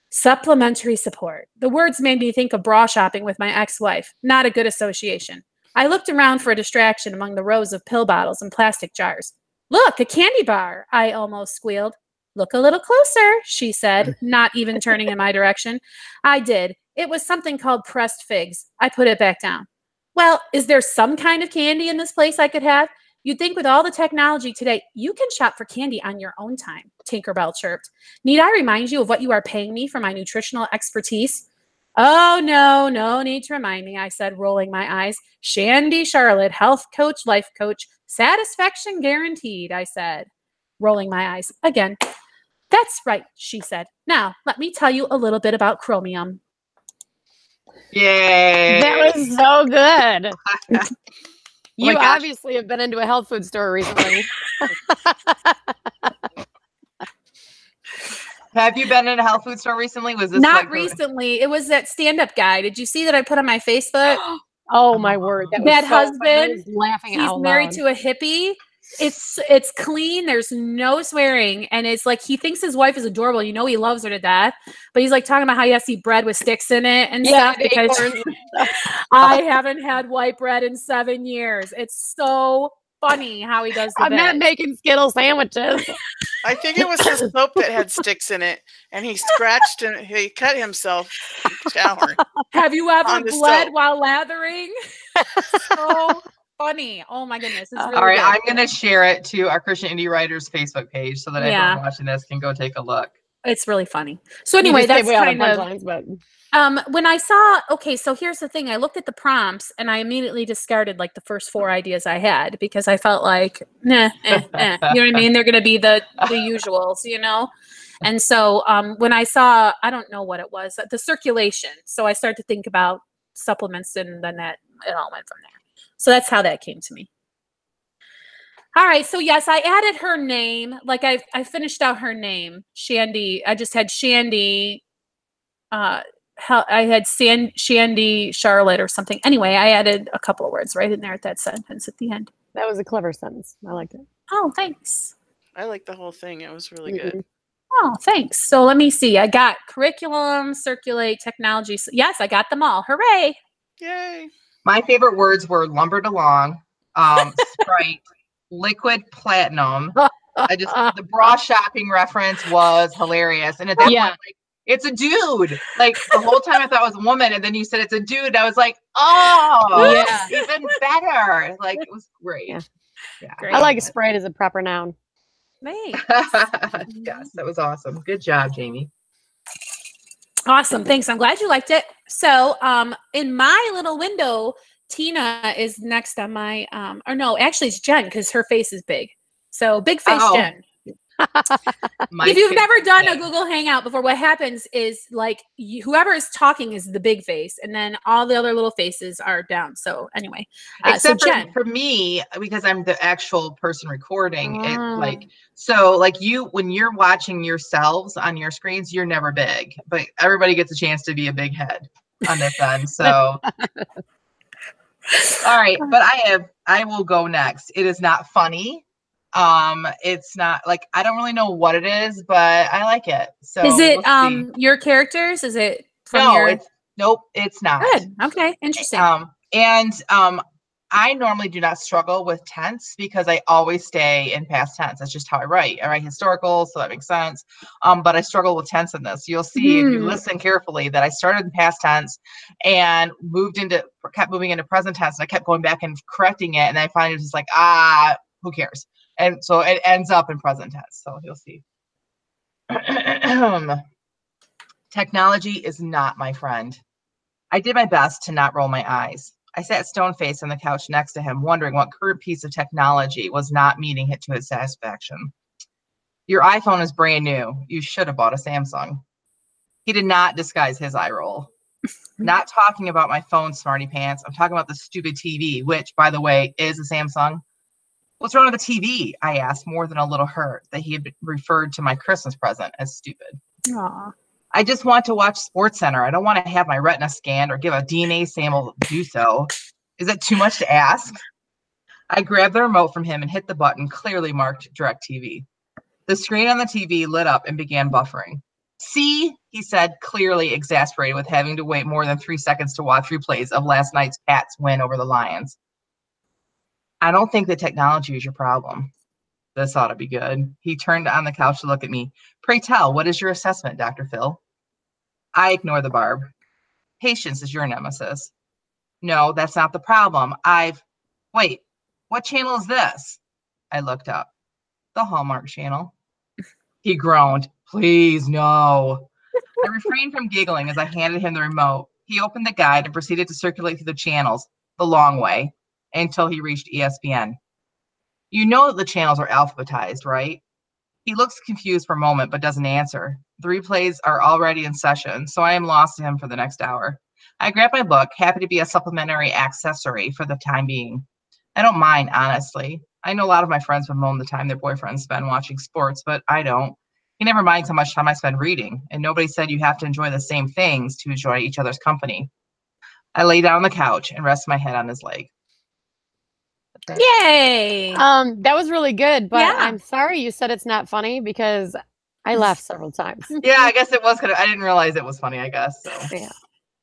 Supplementary support. The words made me think of bra shopping with my ex-wife. Not a good association. I looked around for a distraction among the rows of pill bottles and plastic jars. Look, a candy bar, I almost squealed. Look a little closer, she said, not even turning in my direction. I did. It was something called pressed figs. I put it back down. Well, is there some kind of candy in this place I could have? You'd think with all the technology today, you can shop for candy on your own time, Tinkerbell chirped. Need I remind you of what you are paying me for my nutritional expertise? Oh, no need to remind me, I said, rolling my eyes. Shandy Charlotte, health coach, life coach, satisfaction guaranteed, I said, rolling my eyes again. That's right, she said. Now, let me tell you a little bit about chromium. Yay! That was so good. You gosh. obviously have been into a health food store recently. Have you been in a health food store recently? Was this Not like recently. It was that stand-up guy. Did you see that I put on my Facebook? Oh my word. That was That so funny. I husband, was laughing he's out married loud. to a hippie. It's clean. There's no swearing. And it's like he thinks his wife is adorable. You know he loves her to death. But he's like talking about how he has to eat bread with sticks in it and stuff the because acorns. I haven't had white bread in 7 years. It's so funny how he does the I'm not bit. making Skittle sandwiches. I think it was the soap that had sticks in it, and he scratched and he cut himself shower. Have you ever on the bled soap. while lathering? So funny. Oh my goodness. It's really all right, good. I'm going to share it to our Christian Indie Writers Facebook page so that Yeah. everyone watching this can go take a look. It's really funny. So anyway, that's kind of punchlines, but when I saw, okay, so here's the thing. I looked at the prompts and I immediately discarded like the first 4 ideas I had because I felt like, you know what I mean? They're going to be the usuals, you know? And so when I saw, I don't know what it was, the circulation. So I started to think about supplements and then it all went from there. So that's how that came to me. All right. So yes, I added her name. Like I finished out her name, Shandy. I just had Shandy. I had Shandy Charlotte or something. Anyway, I added a couple of words right in there at that sentence at the end. that was a clever sentence. I liked it. Oh, thanks. I like the whole thing. It was really good. Oh, thanks. So let me see. I got curriculum, circulate, technology. So yes, I got them all. Hooray. Yay. My favorite words were lumbered along, Sprite, liquid platinum. The bra shopping reference was hilarious. And at that point, like, It's a dude. Like the whole time I thought it was a woman, and then you said it's a dude. I was like, oh, Yeah. even better. Like it was great. Yeah. Yeah, Great. I like Sprite as a proper noun. Nice. yes, that was awesome. Good job, Jamie. Awesome. Thanks. I'm glad you liked it. So, in my little window, Tina is next on my, or no, actually it's Jen because her face is big. So big face Oh. Jen. My If you've face never done a is- Google Hangout before, what happens is like whoever is talking is the big face, and then all the other little faces are down. So anyway, except so Jen, for me, because I'm the actual person recording it, Ah. like so like you when you're watching yourselves on your screens, you're never big, but everybody gets a chance to be a big head on this end. So all right, but I will go next. It is not funny. It's not like I don't really know what it is, but I like it. So is it we'll see. your characters? Is it from No, your? it's nope, it's not. Good. Okay. Interesting. I normally do not struggle with tense because I always stay in past tense. That's just how I write. I write historical, so that makes sense. But I struggle with tense in this. You'll see if you listen carefully that I started in past tense and kept moving into present tense, and I kept going back and correcting it, and I finally was just like, who cares? And so it ends up in present tense. So you'll see. Technology is not my friend. I did my best to not roll my eyes. I sat stone-faced on the couch next to him, wondering what current piece of technology was not meeting it to his satisfaction. Your iPhone is brand new. You should have bought a Samsung. He did not disguise his eye roll. Not talking about my phone, smarty pants. I'm talking about the stupid TV, which, by the way, is a Samsung. What's wrong with the TV? I asked, more than a little hurt that he had referred to my Christmas present as stupid. Aw. I just want to watch SportsCenter. I don't want to have my retina scanned or give a DNA sample do so. Is it too much to ask? I grabbed the remote from him and hit the button clearly marked DirecTV. The screen on the TV lit up and began buffering. See, he said, clearly exasperated with having to wait more than 3 seconds to watch replays of last night's Pats win over the Lions. I don't think the technology is your problem. This ought to be good. He turned on the couch to look at me. Pray tell, what is your assessment, Dr. Phil? I ignore the barb. Patience is your nemesis. No, that's not the problem. Wait, what channel is this? I looked up. The Hallmark Channel. He groaned. Please, no. I refrained from giggling as I handed him the remote. He opened the guide and proceeded to circulate through the channels the long way until he reached ESPN. You know that the channels are alphabetized, right? He looks confused for a moment, but doesn't answer. The replays are already in session, so I am lost to him for the next hour. I grab my book, happy to be a supplementary accessory for the time being. I don't mind, honestly. I know a lot of my friends bemoan the time their boyfriends spend watching sports, but I don't. He never minds how much time I spend reading, and nobody said you have to enjoy the same things to enjoy each other's company. I lay down on the couch and rest my head on his leg. Yay! That was really good, but Yeah. I'm sorry you said it's not funny because I laughed several times. Yeah, I guess it was I didn't realize it was funny, I guess. So Yeah.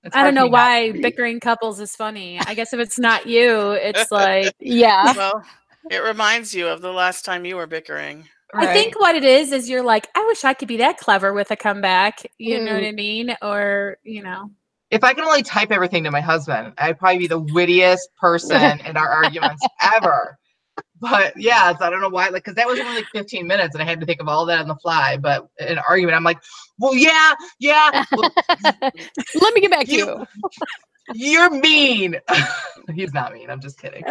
it's I hard don't for know me not why to be. bickering couples is funny. I guess if it's not you, it's like Yeah. Well, it reminds you of the last time you were bickering. I think what it is you're like, I wish I could be that clever with a comeback. You know what I mean? Or, If I can only type everything to my husband, I'd probably be the wittiest person in our arguments ever. But yeah, so I don't know why, because that was only like 15 minutes and I had to think of all that on the fly. But in an argument, I'm like, well, yeah. Well, Let me get back to you. You're mean. He's not mean. I'm just kidding.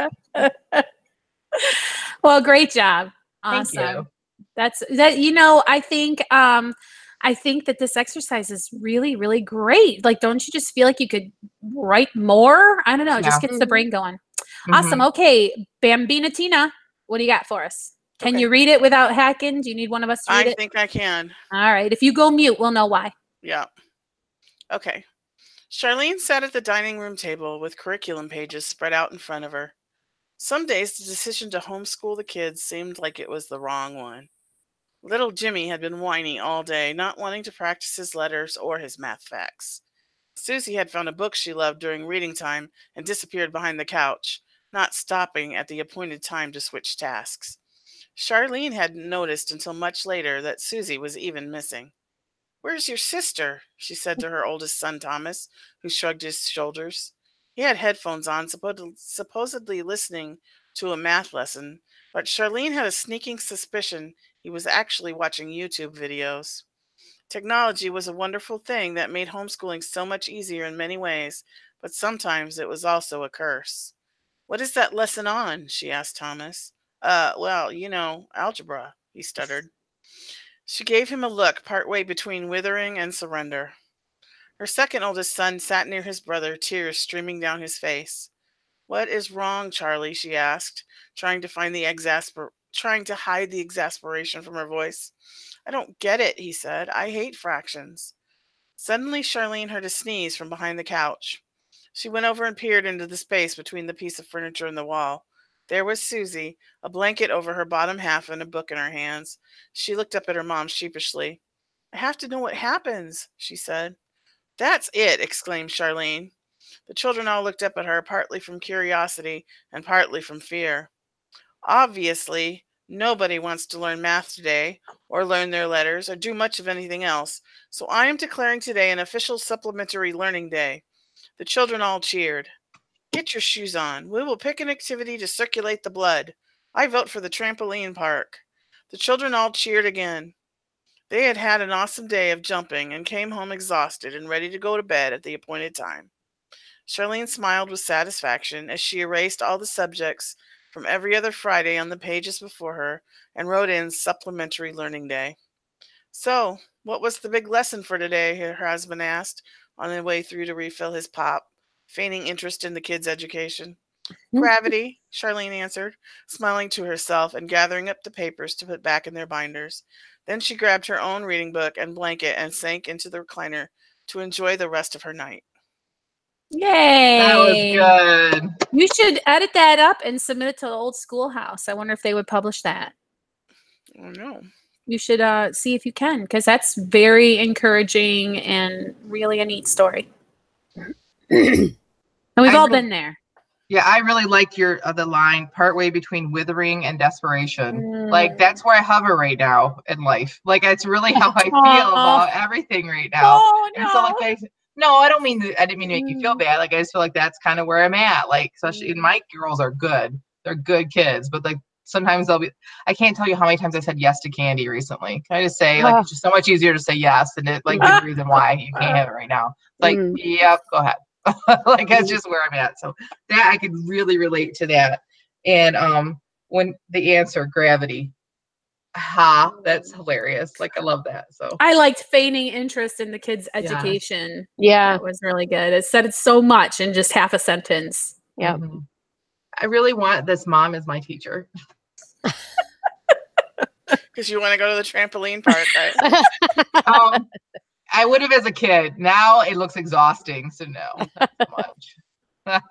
Well, great job. Thank Awesome. you. That's I think that this exercise is really, really great. Like, don't you just feel like you could write more? I don't know. It just gets the brain going. Awesome. Okay. Bambina Tina, what do you got for us? Can you read it without hacking? Do you need one of us to read it? I think I can. All right. If you go mute, we'll know why. Yeah. Okay. Charlene sat at the dining room table with curriculum pages spread out in front of her. Some days the decision to homeschool the kids seemed like it was the wrong one. Little Jimmy had been whiny all day, not wanting to practice his letters or his math facts. Susie had found a book she loved during reading time and disappeared behind the couch, not stopping at the appointed time to switch tasks. Charlene hadn't noticed until much later that Susie was even missing. Where's your sister? She said to her oldest son, Thomas, who shrugged his shoulders. He had headphones on, supposedly listening to a math lesson, but Charlene had a sneaking suspicion he was actually watching YouTube videos. Technology was a wonderful thing that made homeschooling so much easier in many ways, but sometimes it was also a curse. What is that lesson on? She asked Thomas. Well, algebra, he stuttered. She gave him a look partway between withering and surrender. Her second oldest son sat near his brother, tears streaming down his face. What is wrong, Charlie? She asked, trying to hide the exasperation from her voice. I don't get it, he said. I hate fractions. Suddenly, Charlene heard a sneeze from behind the couch. She went over and peered into the space between the piece of furniture and the wall. There was Susie, a blanket over her bottom half and a book in her hands. She looked up at her mom sheepishly. I have to know what happens, she said. That's it, exclaimed Charlene. The children all looked up at her, partly from curiosity and partly from fear. Obviously, nobody wants to learn math today, or learn their letters, or do much of anything else, so I am declaring today an official supplementary learning day. The children all cheered. Get your shoes on. We will pick an activity to circulate the blood. I vote for the trampoline park. The children all cheered again. They had had an awesome day of jumping and came home exhausted and ready to go to bed at the appointed time. Charlene smiled with satisfaction as she erased all the subjects from every other Friday on the pages before her and wrote in Supplementary Learning Day. So, what was the big lesson for today? Her husband asked on the way through to refill his pop, feigning interest in the kids' education. Gravity, Charlene answered, smiling to herself and gathering up the papers to put back in their binders. Then she grabbed her own reading book and blanket and sank into the recliner to enjoy the rest of her night. That was Yay. good. You should edit that up and submit it to the old schoolhouse. I wonder if they would publish that. Oh, no. You should see if you can, because that's very encouraging and really a neat story. And we've all been there. Yeah, I really like your the line partway between withering and desperation. Like that's where I hover right now in life. Like it's really how I feel about everything right now. Oh, And so like I don't mean I didn't mean to make you feel bad. Like I just feel like that's kind of where I'm at. Like especially my girls are good. They're good kids, but like sometimes I can't tell you how many times I said yes to candy recently. Can I just say like it's just so much easier to say yes and it like give a reason why you can't have it right now. It's like, yep, go ahead. Like that's just where I'm at. So that I could really relate to that. And when the answer gravity, that's hilarious. Like I love that. So I liked feigning interest in the kids' education. Yeah. That was really good. It said it so much in just half a sentence. Yeah. I really want this mom as my teacher. Because you want to go to the trampoline park, right? I would have as a kid. Now it looks exhausting, so no, not so much.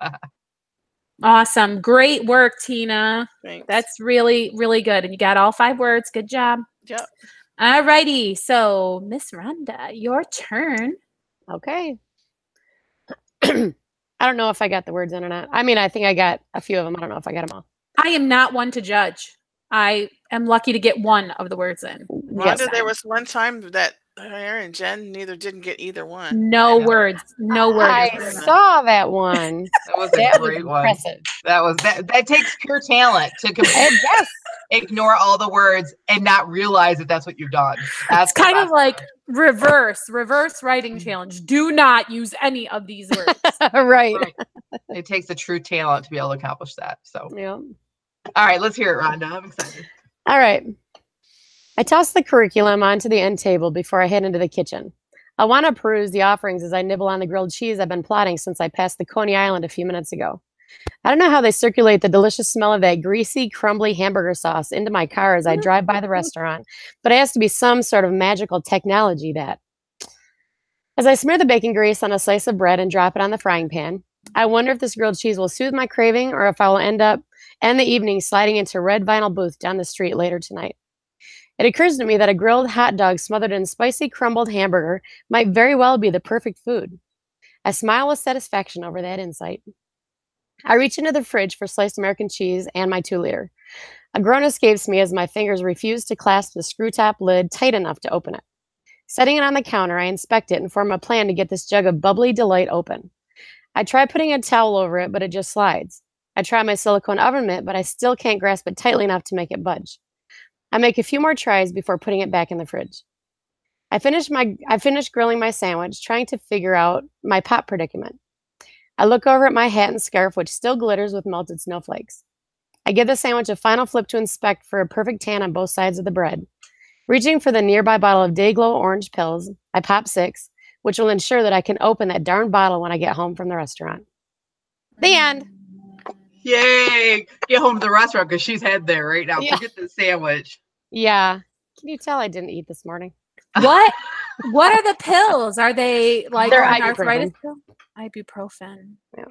Awesome. Great work, Tina. Thanks. That's really, really good. And you got all 5 words. Good job. Yep. All righty. So, Miss Rhonda, your turn. Okay. I don't know if I got the words in or not. I mean, I think I got a few of them. I don't know if I got them all. I am not one to judge. I am lucky to get one of the words in. Rhonda, there was one time that her and Jen didn't get either one. No words. No words. I saw that one. That was a great one. Impressive. That takes pure talent to ignore all the words and not realize that that's what you've done. That's kind of like reverse writing challenge. Do not use any of these words. Right. It takes a true talent to be able to accomplish that. So Yeah. All right, let's hear it, Rhonda. I'm excited. All right. I toss the curriculum onto the end table before I head into the kitchen. I want to peruse the offerings as I nibble on the grilled cheese I've been plotting since I passed the Coney Island a few minutes ago. I don't know how they circulate the delicious smell of that greasy, crumbly hamburger sauce into my car as I drive by the restaurant, but it has to be some sort of magical technology that. As I smear the bacon grease on a slice of bread and drop it on the frying pan, I wonder if this grilled cheese will soothe my craving or if I will end the evening sliding into a red vinyl booth down the street later tonight. It occurs to me that a grilled hot dog smothered in spicy crumbled hamburger might very well be the perfect food. I smile with satisfaction over that insight. I reach into the fridge for sliced American cheese and my 2-liter. A groan escapes me as my fingers refuse to clasp the screw top lid tight enough to open it. Setting it on the counter, I inspect it and form a plan to get this jug of bubbly delight open. I try putting a towel over it, but it just slides. I try my silicone oven mitt, but I still can't grasp it tightly enough to make it budge. I make a few more tries before putting it back in the fridge. I finish grilling my sandwich, trying to figure out my pot predicament. I look over at my hat and scarf, which still glitters with melted snowflakes. I give the sandwich a final flip to inspect for a perfect tan on both sides of the bread. Reaching for the nearby bottle of Dayglow orange pills, I pop 6, which will ensure that I can open that darn bottle when I get home from the restaurant. The end. Yay! Get home to the restaurant because she's head there right now. Yeah. Forget the sandwich. Yeah. Can you tell I didn't eat this morning? What are the pills? Are they like They're an ibuprofen. arthritis pill? Ibuprofen. Yeah.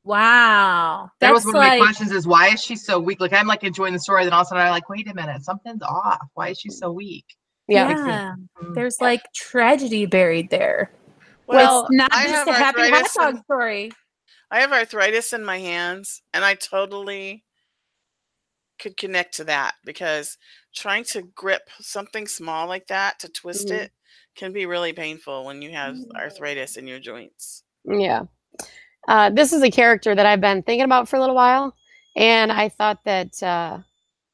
Wow. That was That's one of my like, questions is why is she so weak? Like I'm like enjoying the story, then all of a sudden I'm like, wait a minute, something's off. Why is she so weak? yeah, there's like tragedy buried there. Well, It's not I just have a happy hot arthritis dog and- story. I have arthritis in my hands, and I totally could connect to that because trying to grip something small like that to twist it can be really painful when you have arthritis in your joints. Yeah. This is a character that I've been thinking about for a little while, and I thought that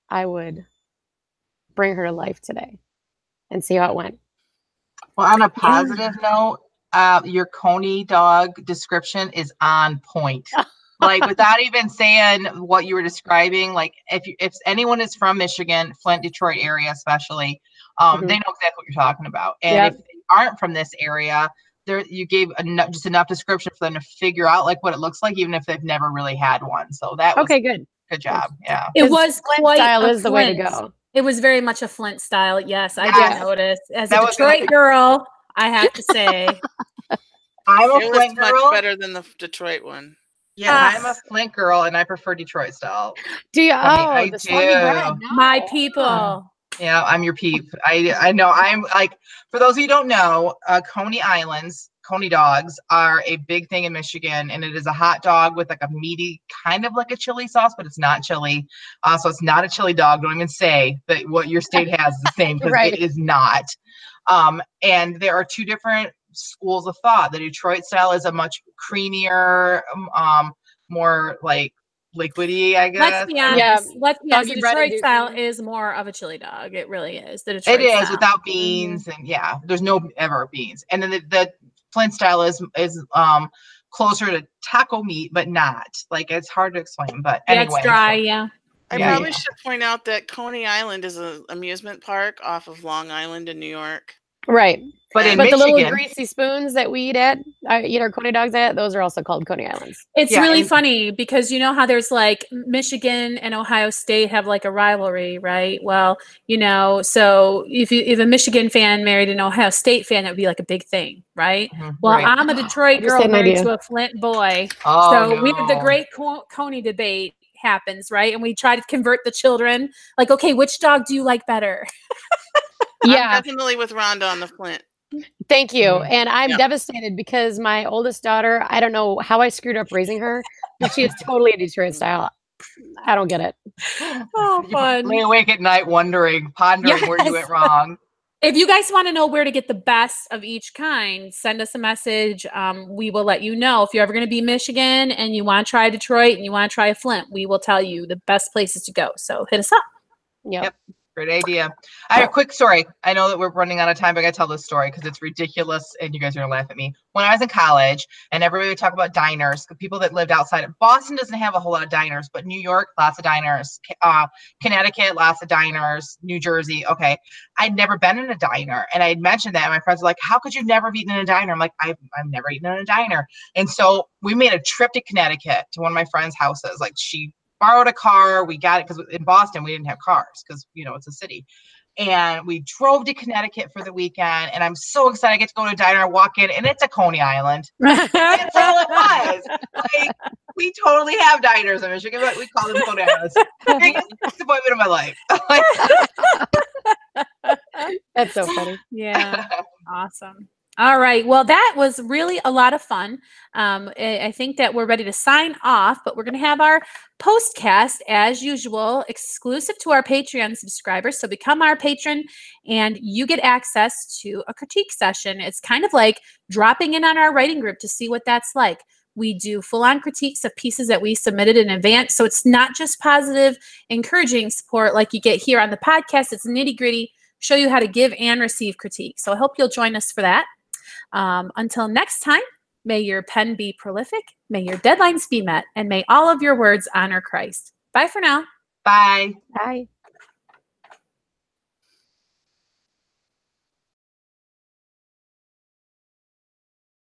I would bring her to life today and see how it went. Well, on a positive note, your Coney dog description is on point. Like without even saying what you were describing, like if anyone is from Michigan, Flint, Detroit area especially, they know exactly what you're talking about. And if they aren't from this area, you gave just enough description for them to figure out like what it looks like, even if they've never really had one. So that was Okay, good. Good job. Yeah. It was Flint quite style a is the way to Flint. go. It was very much a Flint style. Yes, I Yes. did notice. As That a was gonna Detroit be- girl, I have to say. I'm a It was Flint much girl. better than the Detroit one. Yeah, I'm a Flint girl, and I prefer Detroit style. Do you? I The sluggy bread. do. My No. people. Yeah, I'm your peep. I know. I'm like, for those of you who don't know, Coney Islands, Coney dogs are a big thing in Michigan, and it is a hot dog with like a meaty, kind of like a chili sauce, but it's not chili. So it's not a chili dog. Don't even say that what your state has is the same because Right. it is not. And there are two different schools of thought. The Detroit style is a much creamier, more like liquidy, I guess. Let's be honest. Yeah. Let's be honest. The Doggy bread Detroit is style usually- is more of a chili dog. It really is. The Detroit It is style. without beans, and yeah, there's no ever beans. And then the Flint style is closer to taco meat, but not. Like it's hard to explain. But Yeah, anyway, it's dry. Yeah. I Yeah, probably yeah. should point out that Coney Island is an amusement park off of Long Island in New York. Right. But in But the little Michigan, greasy spoons that we eat our Coney dogs at, those are also called Coney Islands. It's Yeah, really and- funny because you know how there's like Michigan and Ohio State have like a rivalry, right? Well, you know, so if a Michigan fan married an Ohio State fan, that would be like a big thing, right? Well, right. I'm a Detroit just girl had an married idea. to a Flint boy. Oh, So we have the no. great Coney debate happens, right? And we try to convert the children. Like, okay, which dog do you like better? Yeah. I'm definitely with Rhonda on the Flint. Thank you. Mhm. And I'm Yeah. devastated because my oldest daughter, I don't know how I screwed up raising her, but she is totally a Detroit style. I don't get it. Oh, You fun. lay awake at night wondering, pondering where you went Yes. wrong. If you guys want to know where to get the best of each kind, send us a message. We will let you know. If you're ever going to be in Michigan and you want to try Detroit and you want to try a Flint, we will tell you the best places to go. So hit us up. Yep. Great idea. I have a quick story. I know that we're running out of time, but I gotta tell this story because it's ridiculous and you guys are gonna laugh at me. When I was in college and everybody would talk about diners, the people that lived outside of Boston doesn't have a whole lot of diners, but New York, lots of diners. Connecticut, lots of diners. New Jersey, okay. I'd never been in a diner, and I had mentioned that, and my friends were like, "How could you never have eaten in a diner?" I'm like, "I've never eaten in a diner." And so we made a trip to Connecticut to one of my friends' houses. Like she borrowed a car. We got it because in Boston we didn't have cars because it's a city. And we drove to Connecticut for the weekend, and I'm so excited. I get to go to a diner. I walk in, and it's a Coney Island. That's all it was. Like we totally have diners in Michigan, but we call them Coney Islands. Biggest disappointment of my life. That's so funny. Yeah. Awesome. All right. Well, that was really a lot of fun. I think that we're ready to sign off, but we're going to have our postcast as usual, exclusive to our Patreon subscribers. So become our patron and you get access to a critique session. It's kind of like dropping in on our writing group to see what that's like. We do full-on critiques of pieces that we submitted in advance. So it's not just positive, encouraging support like you get here on the podcast. It's nitty-gritty, show you how to give and receive critique. So I hope you'll join us for that. Until next time, may your pen be prolific, may your deadlines be met, and may all of your words honor Christ. Bye for now. Bye. Bye.